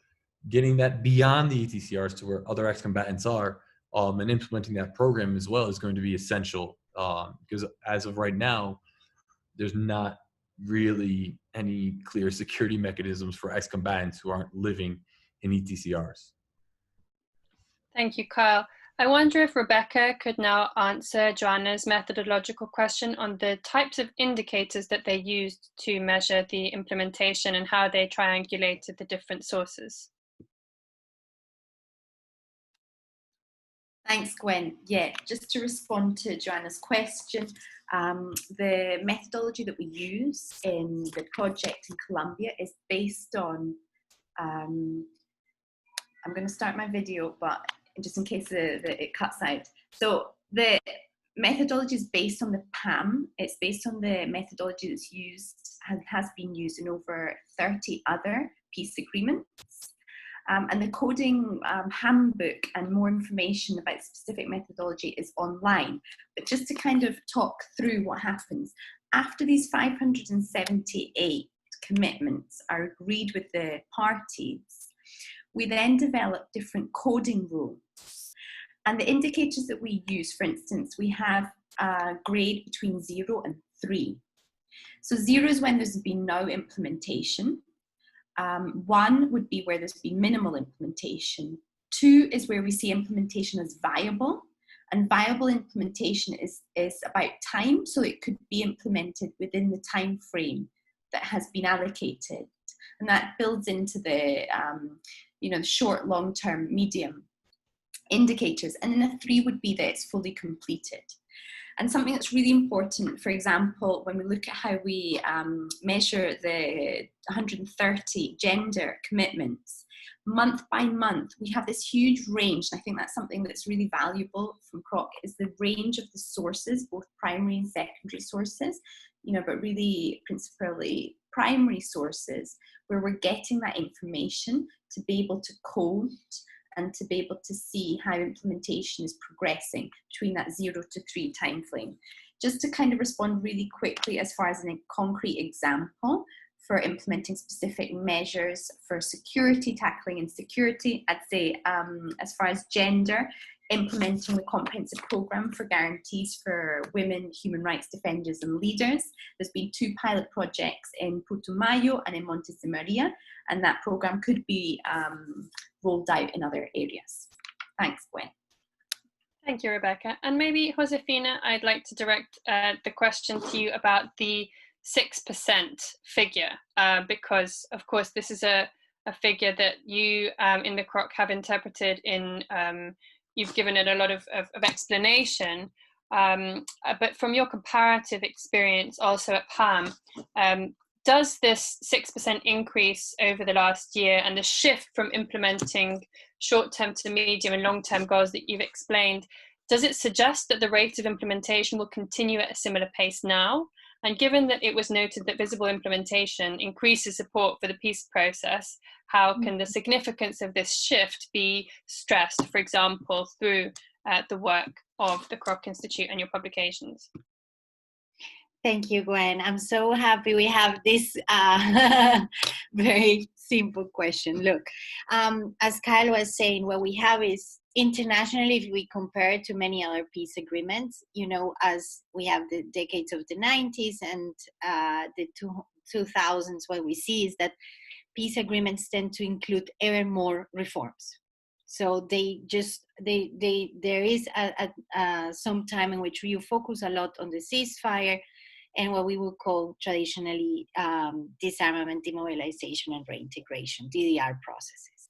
Getting that beyond the ETCRs to where other ex-combatants are, and implementing that program as well is going to be essential, because as of right now, there's not really any clear security mechanisms for ex-combatants who aren't living in ETCRs. Thank you, Kyle. I wonder if Rebecca could now answer Joanna's methodological question on the types of indicators that they used to measure the implementation and how they triangulated the different sources. Thanks, Gwen. Yeah, just to respond to Joanna's question, the methodology that we use in the project in Colombia is based on, I'm going to start my video, but just in case it cuts out. So the methodology is based on the PAM. It's based on the methodology that's used, has been used in over 30 other peace agreements. And the coding handbook and more information about specific methodology is online. But just to kind of talk through what happens, after these 578 commitments are agreed with the parties, we then develop different coding rules. And the indicators that we use, for instance, we have a grade between 0 and 3. So 0 is when there's been no implementation. 1 would be where there's been minimal implementation. 2 is where we see implementation as viable. And viable implementation is about time, so it could be implemented within the time frame that has been allocated. And that builds into the short, long-term, medium indicators. And then a 3 would be that it's fully completed. And something that's really important, for example, when we look at how we measure the 130 gender commitments, month by month, we have this huge range. And I think that's something that's really valuable from Kroc, is the range of the sources, both primary and secondary sources, but really principally primary sources, where we're getting that information to be able to code and to be able to see how implementation is progressing between that 0 to 3 time frame. Just to kind of respond really quickly as far as a concrete example for implementing specific measures for security, tackling insecurity, I'd say as far as gender, implementing the comprehensive program for guarantees for women, human rights defenders and leaders. There's been 2 pilot projects in Putumayo and in Montes de Maria, and that program could be rolled out in other areas. Thanks, Gwen. Thank you, Rebecca. And maybe, Josefina, I'd like to direct the question to you about the 6% figure, because, of course, this is a figure that you in the Kroc have interpreted in, you've given it a lot of explanation, but from your comparative experience also at PAM, does this 6% increase over the last year and the shift from implementing short-term to medium and long-term goals that you've explained, does it suggest that the rate of implementation will continue at a similar pace now? And given that it was noted that visible implementation increases support for the peace process, how can the significance of this shift be stressed, for example, through the work of the Kroc Institute and your publications? Thank you, Gwen. I'm so happy we have this very simple question. Look, as Kyle was saying, what we have is internationally, if we compare it to many other peace agreements, you know, as we have the decades of the 90s and the 2000s, what we see is that peace agreements tend to include ever more reforms. So there is some time in which you focus a lot on the ceasefire and what we would call traditionally disarmament, demobilization, and reintegration, DDR processes.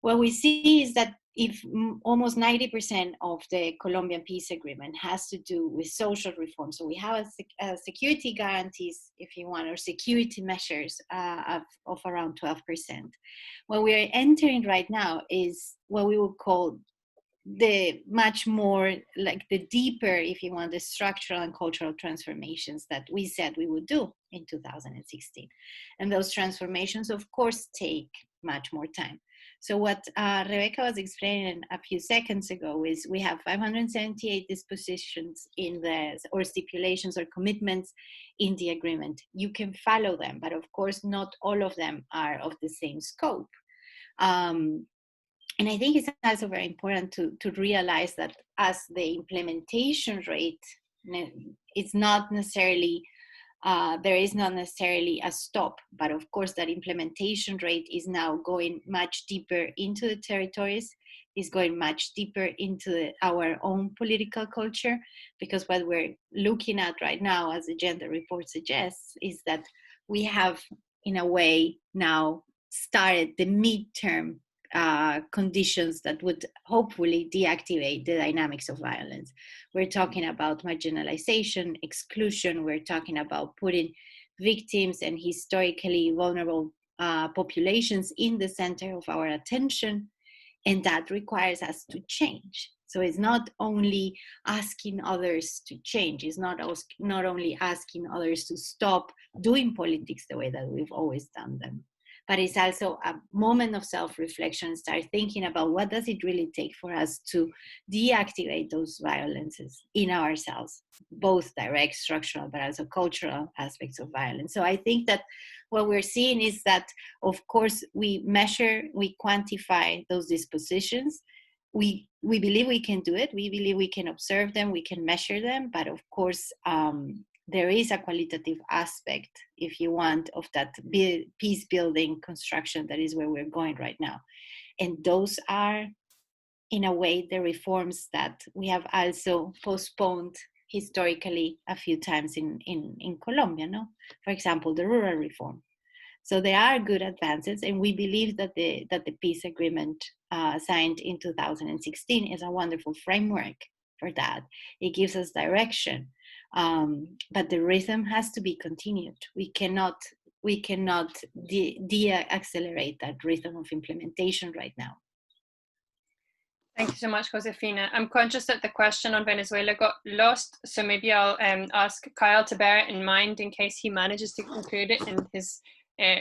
What we see is that if almost 90% of the Colombian peace agreement has to do with social reform, so we have a security guarantees, if you want, or security measures of around 12%. What we are entering right now is what we would call the much more like the deeper, if you want, the structural and cultural transformations that we said we would do in 2016. And those transformations, of course, take much more time. So what Rebecca was explaining a few seconds ago is we have 578 dispositions in the, or stipulations or commitments in the agreement. You can follow them, but of course not all of them are of the same scope. And I think it's also very important to realize that as the implementation rate, it's not necessarily, there is not necessarily a stop, but of course that implementation rate is now going much deeper into the territories, is going much deeper into our own political culture, because what we're looking at right now, as the gender report suggests, is that we have in a way now started the midterm conditions that would hopefully deactivate the dynamics of violence. We're talking about marginalization, exclusion, we're talking about putting victims and historically vulnerable populations in the center of our attention, and that requires us to change. So it's not only asking others to change, it's not only asking others to stop doing politics the way that we've always done them, but it's also a moment of self-reflection, start thinking about what does it really take for us to deactivate those violences in ourselves, both direct, structural, but also cultural aspects of violence. So I think that what we're seeing is that, of course, we measure, we quantify those dispositions. We believe we can do it. We believe we can observe them, we can measure them, but of course, there is a qualitative aspect, if you want, of that peace building construction that is where we're going right now. And those are, in a way, the reforms that we have also postponed historically a few times in Colombia, no? For example, the rural reform. So there are good advances, and we believe that the peace agreement signed in 2016 is a wonderful framework for that. It gives us direction. But the rhythm has to be continued. We cannot de-accelerate that rhythm of implementation right now. Thank you so much, Josefina. I'm conscious that the question on Venezuela got lost, so maybe I'll ask Kyle to bear it in mind in case he manages to include it in his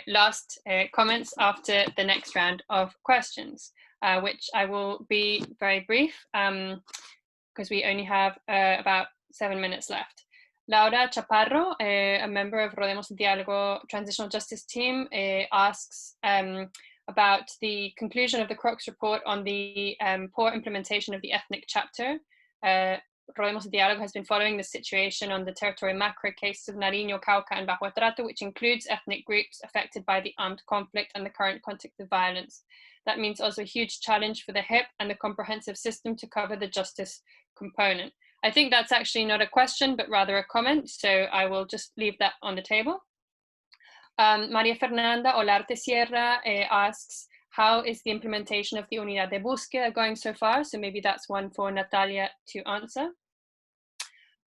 last comments after the next round of questions, which I will be very brief because we only have about 7 minutes left. Laura Chaparro, a member of Rodeemos el Diálogo Transitional Justice Team, asks about the conclusion of the Kroc's report on the poor implementation of the ethnic chapter. Rodeemos el Diálogo has been following the situation on the territory macro cases of Nariño, Cauca, and Bajo Atrato, which includes ethnic groups affected by the armed conflict and the current context of violence. That means also a huge challenge for the HIP and the comprehensive system to cover the justice component. I think that's actually not a question, but rather a comment, so I will just leave that on the table. Maria Fernanda Olarte Sierra asks, how is the implementation of the Unidad de Búsqueda going so far? So maybe that's one for Natalia to answer.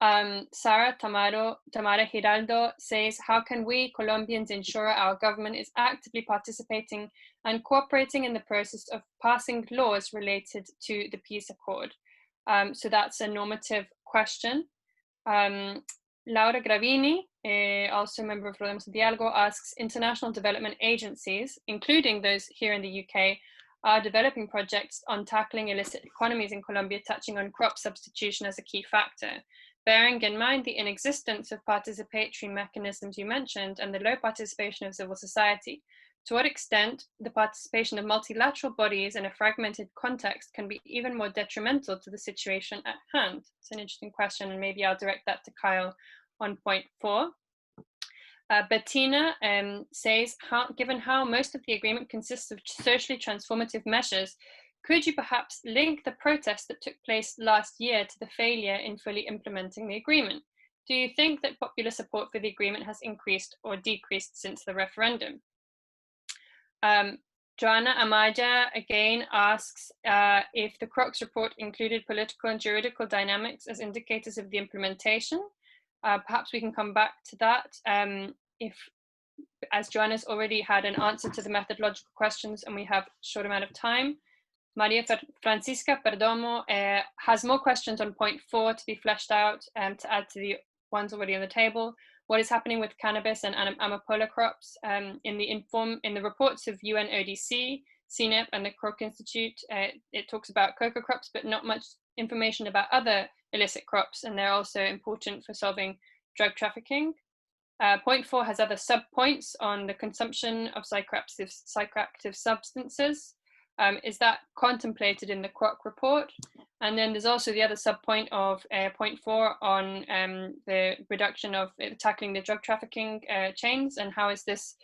Sarah Tamara Giraldo says, how can we Colombians ensure our government is actively participating and cooperating in the process of passing laws related to the peace accord? So that's a normative question. Laura Gravini, also a member of Rodeemos el Diálogo, asks, international development agencies, including those here in the UK, are developing projects on tackling illicit economies in Colombia, touching on crop substitution as a key factor. Bearing in mind the inexistence of participatory mechanisms you mentioned and the low participation of civil society, to what extent the participation of multilateral bodies in a fragmented context can be even more detrimental to the situation at hand? It's an interesting question, and maybe I'll direct that to Kyle on point 4. Bettina says, given how most of the agreement consists of socially transformative measures, could you perhaps link the protests that took place last year to the failure in fully implementing the agreement? Do you think that popular support for the agreement has increased or decreased since the referendum? Joanna Amaya again asks if the Kroc report included political and juridical dynamics as indicators of the implementation. Perhaps we can come back to that as Joanna's already had an answer to the methodological questions and we have a short amount of time. Maria Francisca Perdomo has more questions on point 4 to be fleshed out to add to the ones already on the table. What is happening with cannabis and amapola crops? In the reports of UNODC, CNEP and the Kroc Institute, it talks about cocoa crops, but not much information about other illicit crops, and they're also important for solving drug trafficking. Point 4 has other sub-points on the consumption of psychoactive substances. Is that contemplated in the Kroc report? And then there's also the other sub-point of point 4 on the reduction of tackling the drug trafficking chains, and how is this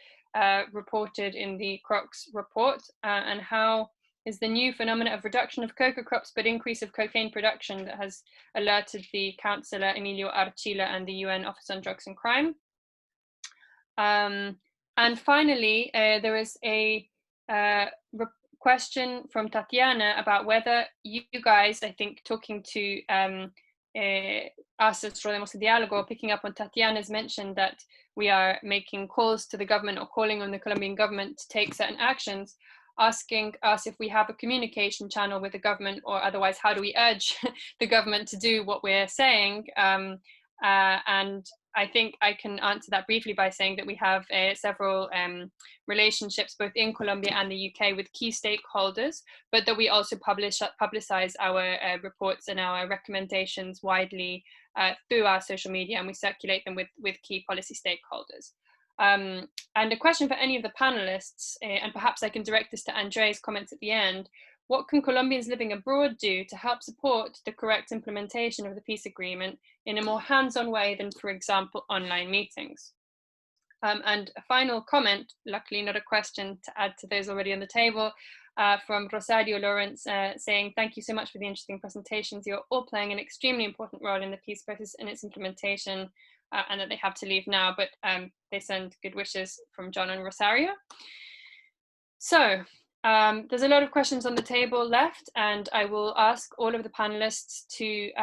reported in the Kroc's report, and how is the new phenomena of reduction of cocoa crops but increase of cocaine production that has alerted the councillor Emilio Archila and the UN Office on Drugs and Crime. And finally, there is a question from Tatiana about whether you guys, I think talking to us as Rodeemos el Diálogo, picking up on Tatiana's mention that we are making calls to the government or calling on the Colombian government to take certain actions, asking us if we have a communication channel with the government, or otherwise how do we urge the government to do what we're saying. And I think I can answer that briefly by saying that we have several relationships both in Colombia and the UK with key stakeholders, but that we also publicize our reports and our recommendations widely through our social media, and we circulate them with key policy stakeholders. And a question for any of the panelists, and perhaps I can direct this to Andre's comments at the end: what can Colombians living abroad do to help support the correct implementation of the peace agreement in a more hands-on way than, for example, online meetings? And a final comment, luckily not a question to add to those already on the table, from Rosario Lawrence, saying, thank you so much for the interesting presentations. You're all playing an extremely important role in the peace process and its implementation, and that they have to leave now, but they send good wishes from John and Rosario. So there's a lot of questions on the table left, and I will ask all of the panelists to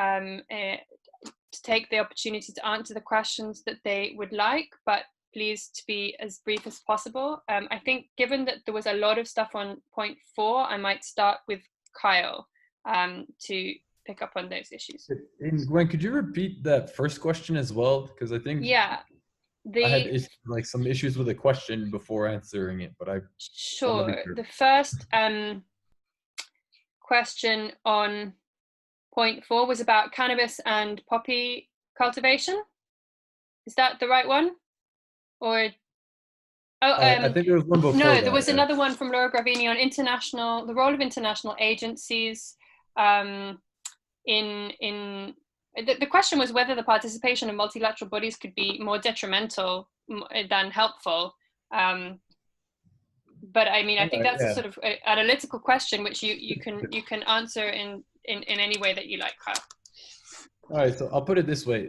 take the opportunity to answer the questions that they would like, but please to be as brief as possible. I think given that there was a lot of stuff on point 4, I might start with Kyle to pick up on those issues. And Gwen, could you repeat that first question as well? Because I think I had like some issues with the question before answering it, but Sure. The first question on point 4 was about cannabis and poppy cultivation. Is that the right one? Or I think there was one before. No, that, there was another one from Laura Gravini on the role of international agencies the question was whether the participation of multilateral bodies could be more detrimental than helpful. But I mean, I think that's a sort of analytical question which you can answer in any way that you like, Kyle. All right, so I'll put it this way.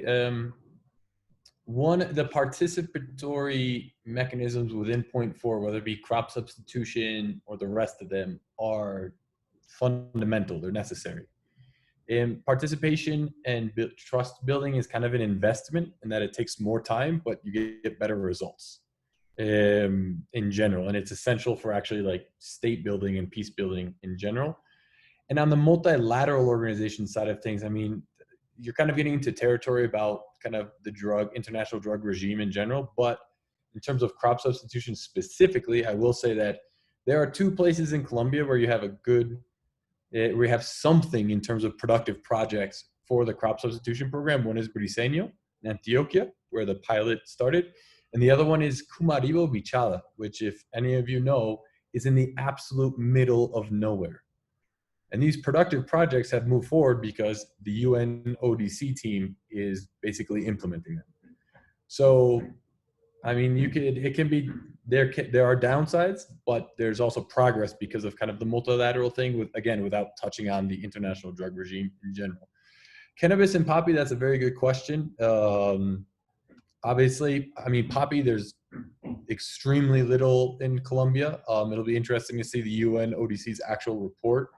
The participatory mechanisms within point 4, whether it be crop substitution or the rest of them, are fundamental. They're necessary. Participation and trust building is kind of an investment in that it takes more time, but you get better results in general. And it's essential for actually like state building and peace building in general. And on the multilateral organization side of things, I mean, you're kind of getting into territory about kind of the international drug regime in general. But in terms of crop substitution specifically, I will say that there are 2 places in Colombia where you have we have something in terms of productive projects for the crop substitution program. One is Briseño in Antioquia, where the pilot started. And the other one is Cumaribo Bichala, which, if any of you know, is in the absolute middle of nowhere. And these productive projects have moved forward because the UN ODC team is basically implementing them. So, I mean, there are downsides, but there's also progress because of kind of the multilateral thing without touching on the international drug regime in general. Cannabis and poppy, that's a very good question. Obviously, I mean, poppy, there's extremely little in Colombia. It'll be interesting to see the UN ODC's actual report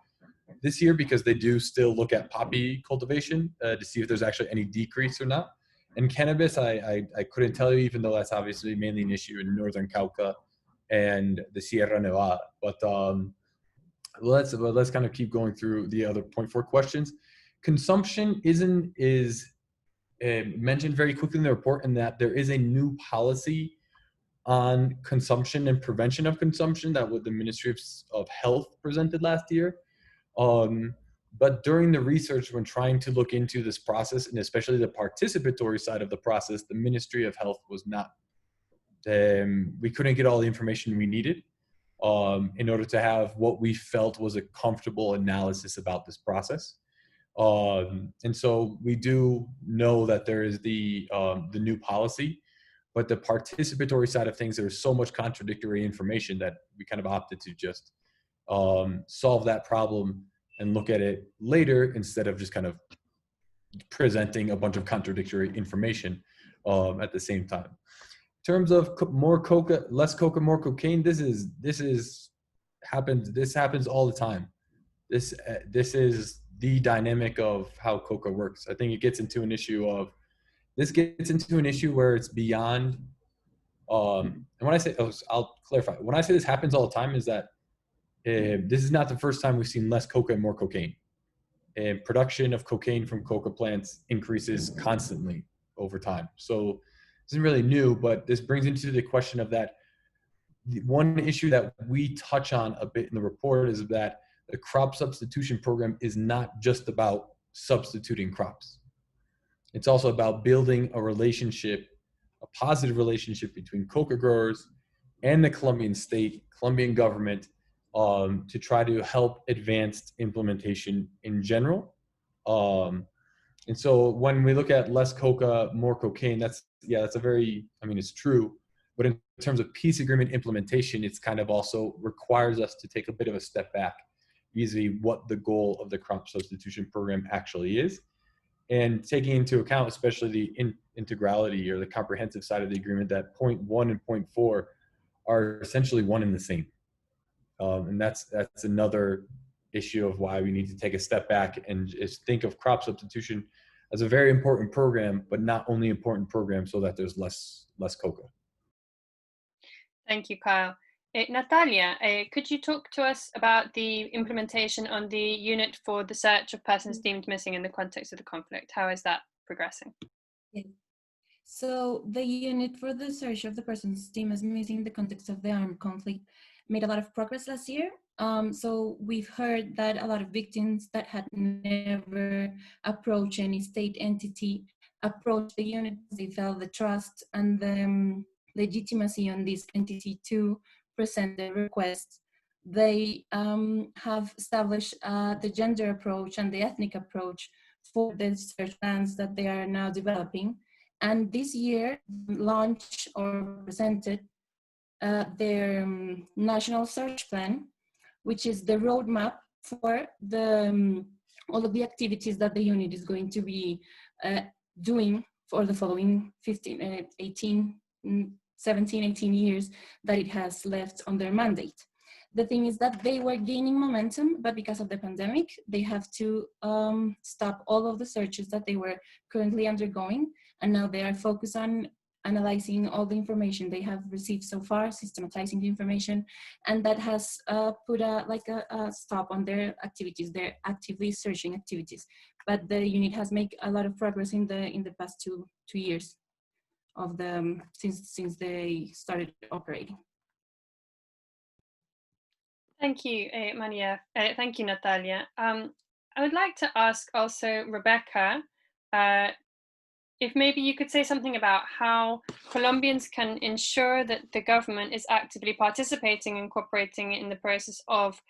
this year because they do still look at poppy cultivation to see if there's actually any decrease or not. And cannabis, I couldn't tell you, even though that's obviously mainly an issue in Northern Cauca and the Sierra Nevada. But let's kind of keep going through the other point 4 questions. Consumption is mentioned very quickly in the report, in that there is a new policy on consumption and prevention of consumption that the Ministry of Health presented last year. But during the research, when trying to look into this process, and especially the participatory side of the process, the Ministry of Health was not, we couldn't get all the information we needed in order to have what we felt was a comfortable analysis about this process. And so we do know that there is the new policy, but the participatory side of things, there's so much contradictory information that we kind of opted to just solve that problem and look at it later instead of just kind of presenting a bunch of contradictory information at the same time. In terms of more coca, less coca, more cocaine, this happens all the time. This is the dynamic of how coca works. I think it gets into an issue where it's beyond. And when I say, I'll clarify. When I say this happens all the time, is that this is not the first time we've seen less coca and more cocaine. Production of cocaine from coca plants increases constantly over time. So this isn't really new, but this brings into the question of that. One issue that we touch on a bit in the report is that the crop substitution program is not just about substituting crops. It's also about building a relationship, a positive relationship between coca growers and the Colombian state, Colombian government, to try to help advanced implementation in general. And so when we look at less coca, more cocaine, that's a very, I mean, it's true. But in terms of peace agreement implementation, it's kind of also requires us to take a bit of a step back, vis-a-vis what the goal of the crop substitution program actually is. And taking into account, especially the integrality or the comprehensive side of the agreement, that point 1 and point 4 are essentially one and the same. And that's another issue of why we need to take a step back and just think of crop substitution as a very important program, but not only important program so that there's less coca. Thank you, Kyle. Natalia, could you talk to us about the implementation on the unit for the search of persons deemed missing in the context of the conflict? How is that progressing? Yeah. So the unit for the search of the persons deemed as missing in the context of the armed conflict made a lot of progress last year. So we've heard that a lot of victims that had never approached any state entity approached the unit. They felt the trust and the legitimacy on this entity to present their requests. They have established the gender approach and the ethnic approach for the search plans that they are now developing. And this year launched or presented their national search plan, which is the roadmap for the all of the activities that the unit is going to be doing for the following 17, 18 years that it has left on their mandate. the thing is that they were gaining momentum, but because of the pandemic, they have to stop all of the searches that they were currently undergoing. And now they are focused on analyzing all the information they have received so far, systematizing the information, and that has put a stop on their activities, their actively searching activities. But the unit has made a lot of progress in the past two years of since they started operating. Thank you, Maria. Thank you, Natalia. I would like to ask also Rebecca, if maybe you could say something about how Colombians can ensure that the government is actively participating and cooperating in the process of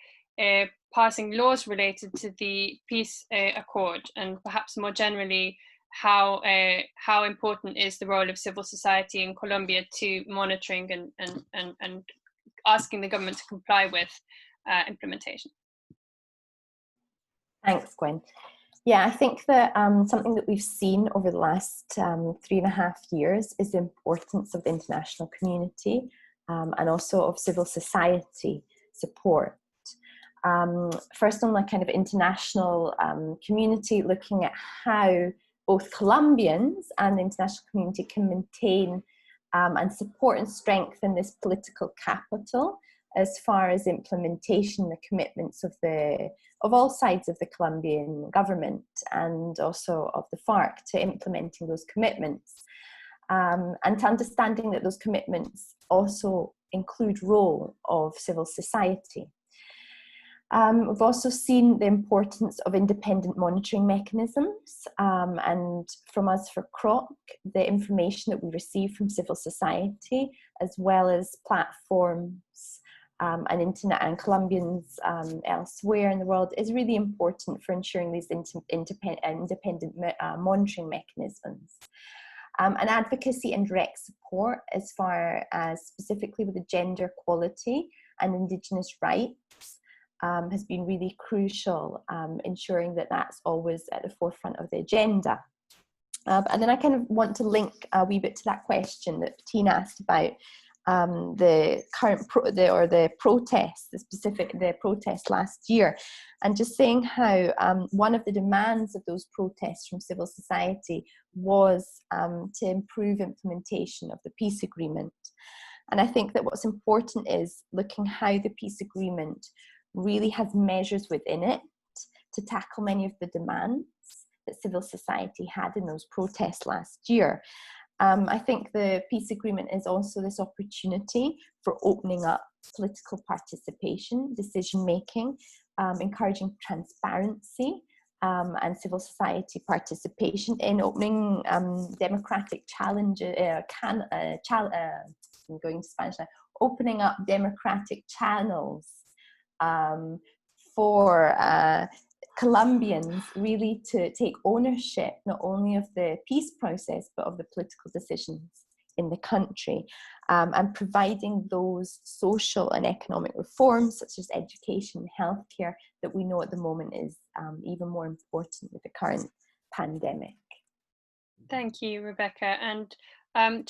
passing laws related to the peace accord, and perhaps more generally, how important is the role of civil society in Colombia to monitoring and asking the government to comply with implementation. Thanks, Gwen. Yeah, I think that something that we've seen over the last 3.5 years is the importance of the international community and also of civil society support. First on the kind of international community, looking at how both Colombians and the international community can maintain and support and strengthen this political capital as far as implementation, the commitments of all sides of the Colombian government and also of the FARC to implementing those commitments, and to understanding that those commitments also include role of civil society. We've also seen the importance of independent monitoring mechanisms, and from us for Kroc, the information that we receive from civil society, as well as platforms and internet and Colombians elsewhere in the world, is really important for ensuring these independent monitoring mechanisms. And advocacy and direct support as far as specifically with the gender equality and indigenous rights has been really crucial, ensuring that that's always at the forefront of the agenda. And then I kind of want to link a wee bit to that question that Tina asked about the current protest, the protest last year, and just saying how one of the demands of those protests from civil society was to improve implementation of the peace agreement. And I think that what's important is looking how the peace agreement really has measures within it to tackle many of the demands that civil society had in those protests last year. I think the peace agreement is also this opportunity for opening up political participation, decision making, encouraging transparency and civil society participation in opening democratic challenges, I'm going to Spanish now, opening up democratic channels for Colombians really to take ownership not only of the peace process but of the political decisions in the country, and providing those social and economic reforms such as education and healthcare that we know at the moment is even more important with the current pandemic. Thank you, Rebecca. And I'm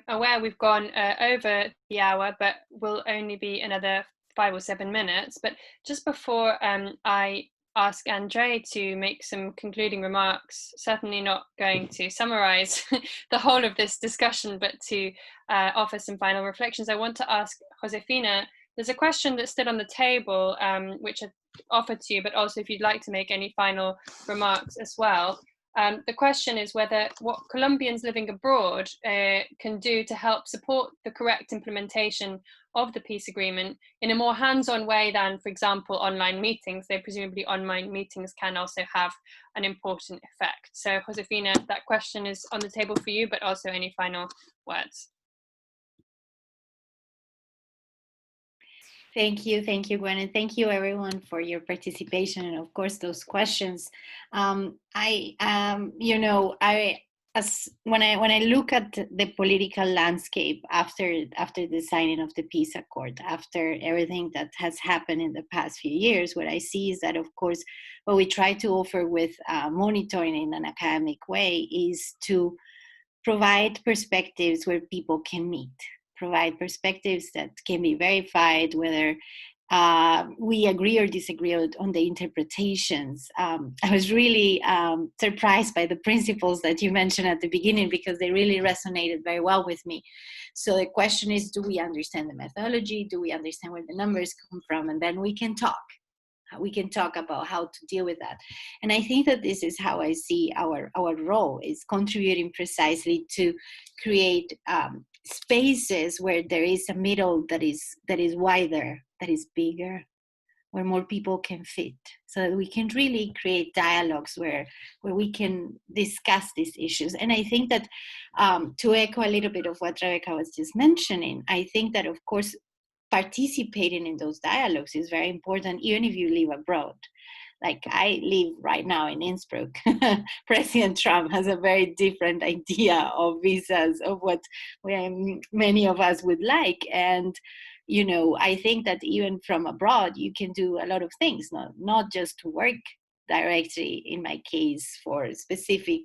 aware we've gone over the hour, but will only be another 5 or 7 minutes. But just before I ask Andre to make some concluding remarks, certainly not going to summarize the whole of this discussion, but to offer some final reflections, I want to ask Josefina, there's a question that's still on the table, which I offered to you, but also if you'd like to make any final remarks as well. The question is whether what Colombians living abroad can do to help support the correct implementation of the peace agreement in a more hands-on way than, for example, online meetings. They presumably online meetings can also have an important effect. So Josefina, that question is on the table for you, but also any final words. Thank you, Gwen, and thank you everyone for your participation and of course those questions. When I look at the political landscape after the signing of the peace accord, after everything that has happened in the past few years, what I see is that of course what we try to offer with monitoring in an academic way is to provide perspectives where people can meet. Provide perspectives that can be verified, whether we agree or disagree on the interpretations. I was really surprised by the principles that you mentioned at the beginning, because they really resonated very well with me. So the question is, do we understand the methodology? Do we understand where the numbers come from? And then we can talk. We can talk about how to deal with that. And I think that this is how I see our role, is contributing precisely to create spaces where there is a middle that is wider, that is bigger, where more people can fit, so that we can really create dialogues where we can discuss these issues. And I think that to echo a little bit of what Rebecca was just mentioning, I think that, of course, participating in those dialogues is very important, even if you live abroad. Like, I live right now in Innsbruck. President Trump has a very different idea of visas, of what many of us would like. And, you know, I think that even from abroad, you can do a lot of things, not just to work directly, in my case, for specific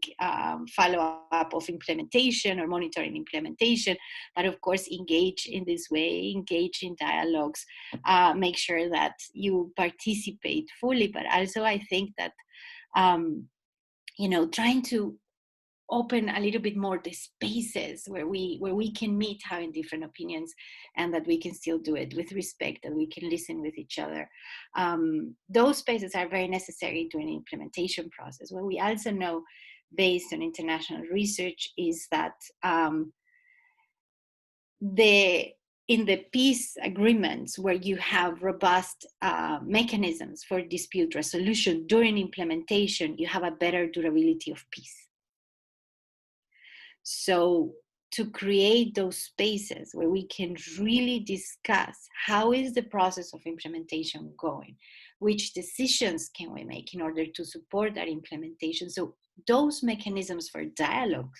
follow-up of implementation or monitoring implementation, but of course engage in this way, engage in dialogues, make sure that you participate fully. But also I think that, you know, trying to open a little bit more the spaces where we can meet having different opinions, and that we can still do it with respect, that we can listen with each other. Those spaces are very necessary during the implementation process. What we also know, based on international research, is that in the peace agreements where you have robust mechanisms for dispute resolution during implementation, you have a better durability of peace. So to create those spaces where we can really discuss how is the process of implementation going, which decisions can we make in order to support that implementation. So those mechanisms for dialogue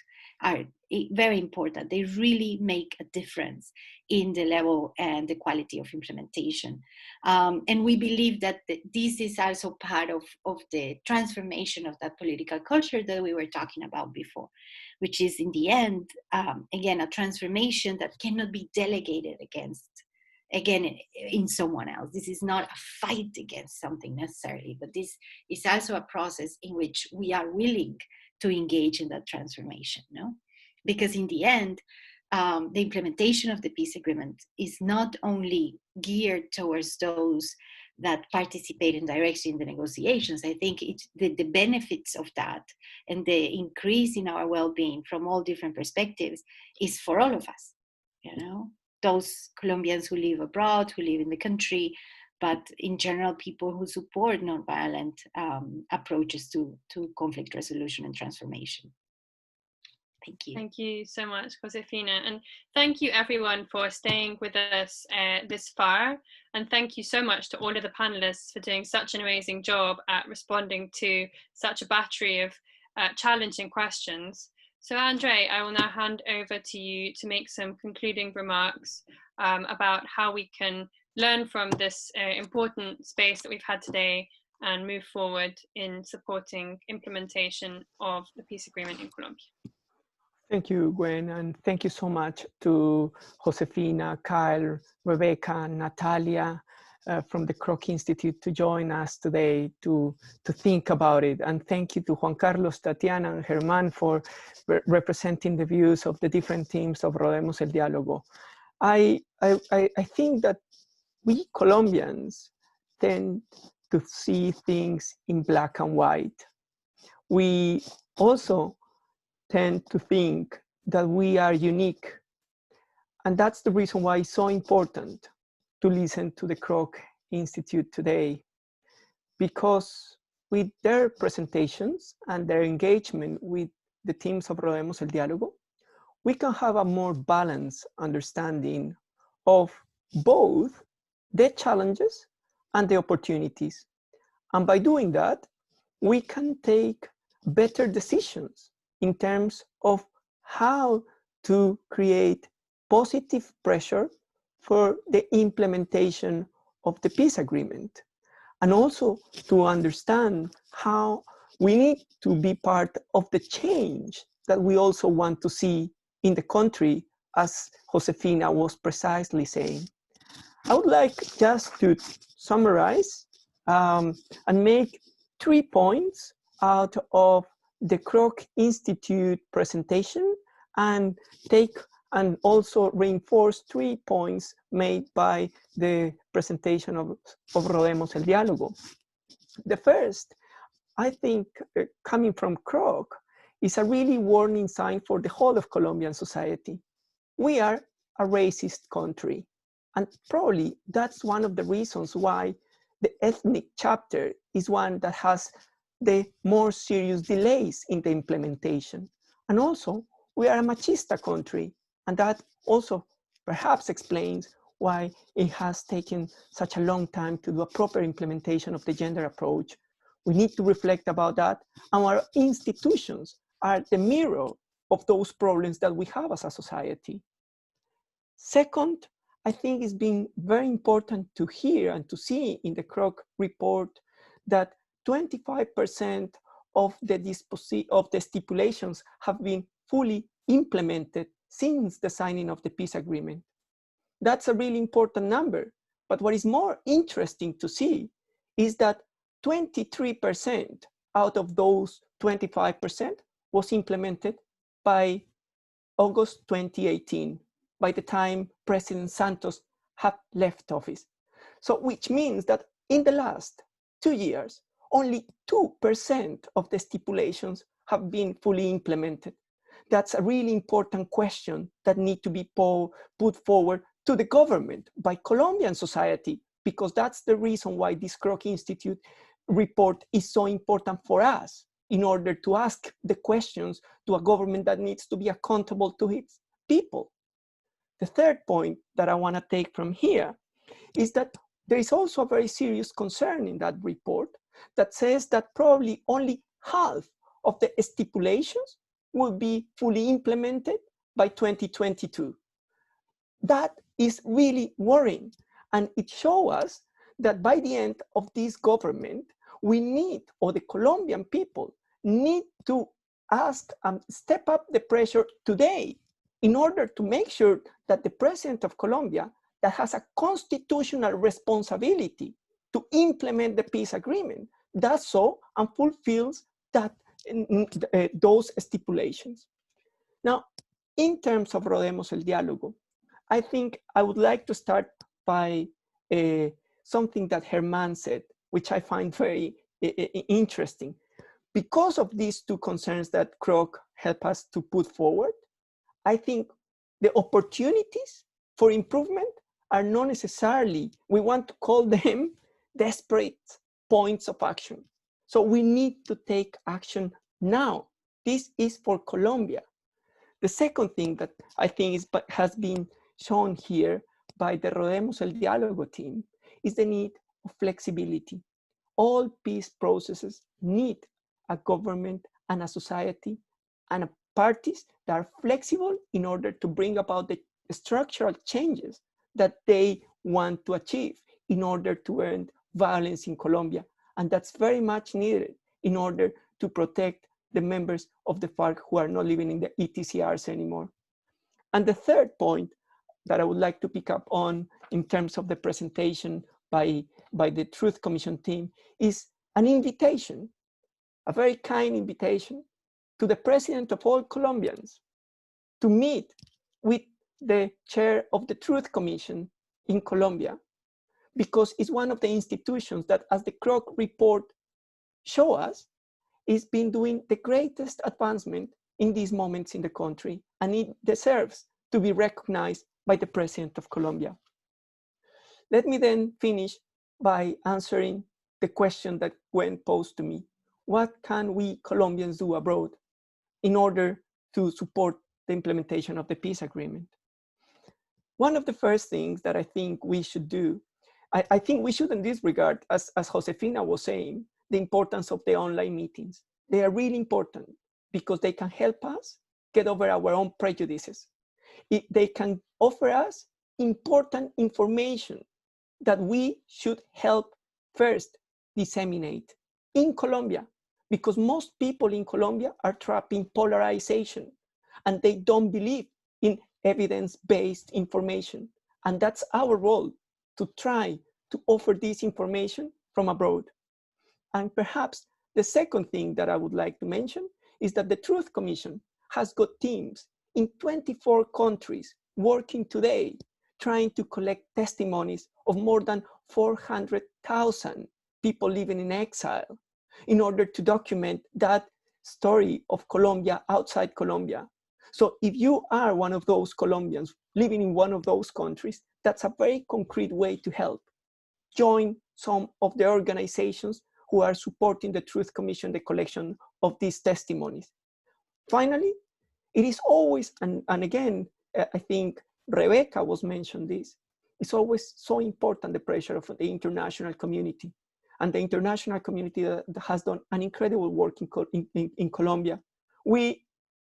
are very important. They really make a difference in the level and the quality of implementation. And we believe that this is also part of the transformation of that political culture that we were talking about before, which is in the end, again, a transformation that cannot be delegated in someone else. This is not a fight against something necessarily, but this is also a process in which we are willing to engage in that transformation, no? Because in the end, the implementation of the peace agreement is not only geared towards those that participate indirectly in the negotiations. I think the benefits of that and the increase in our well-being from all different perspectives is for all of us, you know? Those Colombians who live abroad, who live in the country, but in general, people who support nonviolent approaches to conflict resolution and transformation. Thank you. Thank you so much, Josefina. And thank you everyone for staying with us this far. And thank you so much to all of the panelists for doing such an amazing job at responding to such a battery of challenging questions. So Andre, I will now hand over to you to make some concluding remarks about how we can learn from this important space that we've had today and move forward in supporting implementation of the peace agreement in Colombia. Thank you, Gwen, and thank you so much to Josefina, Kyle, Rebecca, Natalia from the Kroc Institute to join us today to think about it. And thank you to Juan Carlos, Tatiana, and Germán for representing the views of the different teams of Rodeemos el Diálogo. I think that we Colombians tend to see things in black and white. We also tend to think that we are unique. And that's the reason why it's so important to listen to the Kroc Institute today, because with their presentations and their engagement with the teams of Rodeemos el Diálogo, we can have a more balanced understanding of both the challenges and the opportunities. And by doing that, we can take better decisions in terms of how to create positive pressure for the implementation of the peace agreement, and also to understand how we need to be part of the change that we also want to see in the country, as Josefina was precisely saying. I would like just to summarize and make 3 points out of the Kroc Institute presentation and also reinforce 3 points made by the presentation of Rodeemos el Diálogo. The first, I think, coming from Kroc, is a really warning sign for the whole of Colombian society. We are a racist country, and probably that's one of the reasons why the ethnic chapter is one that has the more serious delays in the implementation. And also, we are a machista country, and that also perhaps explains why it has taken such a long time to do a proper implementation of the gender approach. We need to reflect about that, and our institutions are the mirror of those problems that we have as a society. Second, I think it's been very important to hear and to see in the Kroc report that 25% of the stipulations have been fully implemented since the signing of the peace agreement. That's a really important number. But what is more interesting to see is that 23% out of those 25% was implemented by August 2018, by the time President Santos had left office. So which means that in the last 2 years, only 2% of the stipulations have been fully implemented. That's a really important question that needs to be put forward to the government by Colombian society, because that's the reason why this Kroc Institute report is so important for us, in order to ask the questions to a government that needs to be accountable to its people. The third point that I want to take from here is that there is also a very serious concern in that report that says that probably only half of the stipulations will be fully implemented by 2022. That is really worrying, and it shows us that by the end of this government, we need, or the Colombian people need to ask and step up the pressure today in order to make sure that the president of Colombia, that has a constitutional responsibility to implement the peace agreement, does so and fulfills that, those stipulations. Now, in terms of Rodeemos el Diálogo, I think I would like to start by something that Germán said, which I find very interesting. Because of these 2 concerns that Kroc helped us to put forward, I think the opportunities for improvement are not necessarily, we want to call them desperate points of action. So we need to take action now. This is for Colombia. The second thing that I think has been shown here by the Rodeemos el Diálogo team is the need of flexibility. All peace processes need a government and a society and parties that are flexible in order to bring about the structural changes that they want to achieve in order to end violence in Colombia. And that's very much needed in order to protect the members of the FARC who are not living in the ETCRs anymore. And the third point that I would like to pick up on in terms of the presentation by the Truth Commission team is an invitation, a very kind invitation to the president of all Colombians to meet with the chair of the Truth Commission in Colombia, because it's one of the institutions that, as the Kroc report show us, is been doing the greatest advancement in these moments in the country, and it deserves to be recognized by the president of Colombia. Let me then finish by answering the question that Gwen posed to me. What can we Colombians do abroad in order to support the implementation of the peace agreement? One of the first things that I think we should do, I think we shouldn't disregard, as Josefina was saying, the importance of the online meetings. They are really important because they can help us get over our own prejudices. They can offer us important information that we should help first disseminate in Colombia, because most people in Colombia are trapped in polarization and they don't believe in evidence-based information. And that's our role to try to offer this information from abroad. And perhaps the second thing that I would like to mention is that the Truth Commission has got teams in 24 countries working today, trying to collect testimonies of more than 400,000 people living in exile in order to document that story of Colombia outside Colombia. So if you are one of those Colombians living in one of those countries, that's a very concrete way to help. Join some of the organizations who are supporting the Truth Commission, the collection of these testimonies. Finally, it is always, and again, I think Rebecca was mentioned this, it's always so important, the pressure of the international community. And the international community that has done an incredible work in Colombia. We,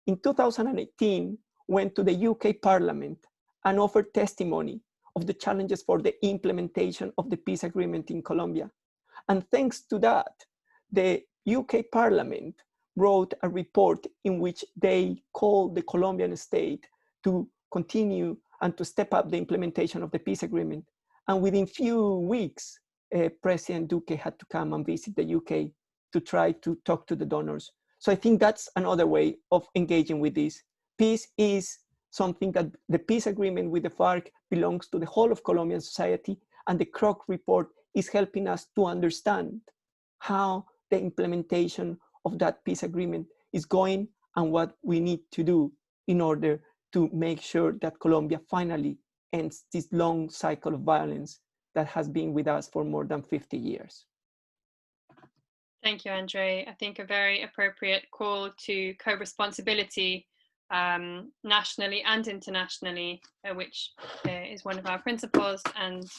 in 2018, went to the UK Parliament and offered testimony of the challenges for the implementation of the peace agreement in Colombia. And thanks to that, the UK Parliament wrote a report in which they called the Colombian state to continue and to step up the implementation of the peace agreement. And within few weeks, President Duque had to come and visit the UK to try to talk to the donors. So I think that's another way of engaging with this. Peace is something that the peace agreement with the FARC belongs to the whole of Colombian society, and the Kroc report is helping us to understand how the implementation of that peace agreement is going and what we need to do in order to make sure that Colombia finally ends this long cycle of violence that has been with us for more than 50 years. Thank you, Andre. I think a very appropriate call to co-responsibility nationally and internationally, which is one of our principles, and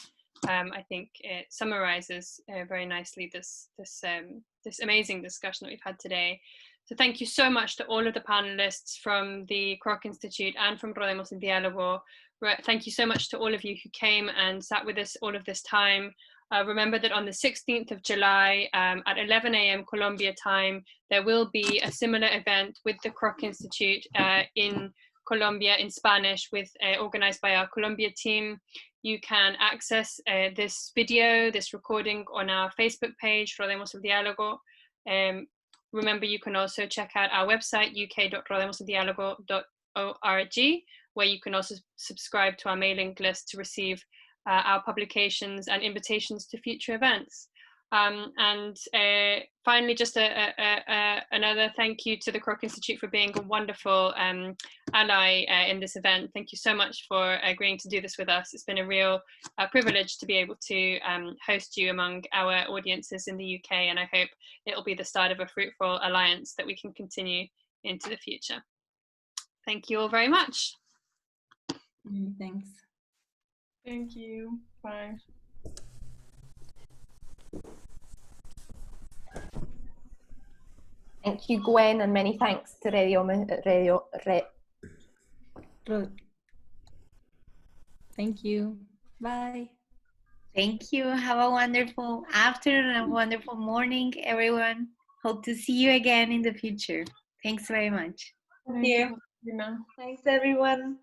I think it summarizes very nicely this amazing discussion that we've had today. So thank you so much to all of the panelists from the Kroc Institute and from Rodeemos el Diálogo. Thank you so much to all of you who came and sat with us all of this time. Remember that on the 16th of July at 11 a.m. Colombia time, there will be a similar event with the Kroc Institute in Colombia in Spanish, with organized by our Colombia team. You can access this video, this recording, on our Facebook page, Rodeemos el Diálogo. Remember, you can also check out our website, uk.rodeemoseldialogo.org, where you can also subscribe to our mailing list to receive our publications and invitations to future events. And finally, just another thank you to the Kroc Institute for being a wonderful ally in this event. Thank you so much for agreeing to do this with us. It's been a real privilege to be able to host you among our audiences in the UK, and I hope it'll be the start of a fruitful alliance that we can continue into the future. Thank you all very much. Thanks. Thank you. Bye. Thank you, Gwen, and many thanks to Thank you. Bye. Thank you. Have a wonderful afternoon and a wonderful morning, everyone. Hope to see you again in the future. Thanks very much. Thank you. Thanks, everyone.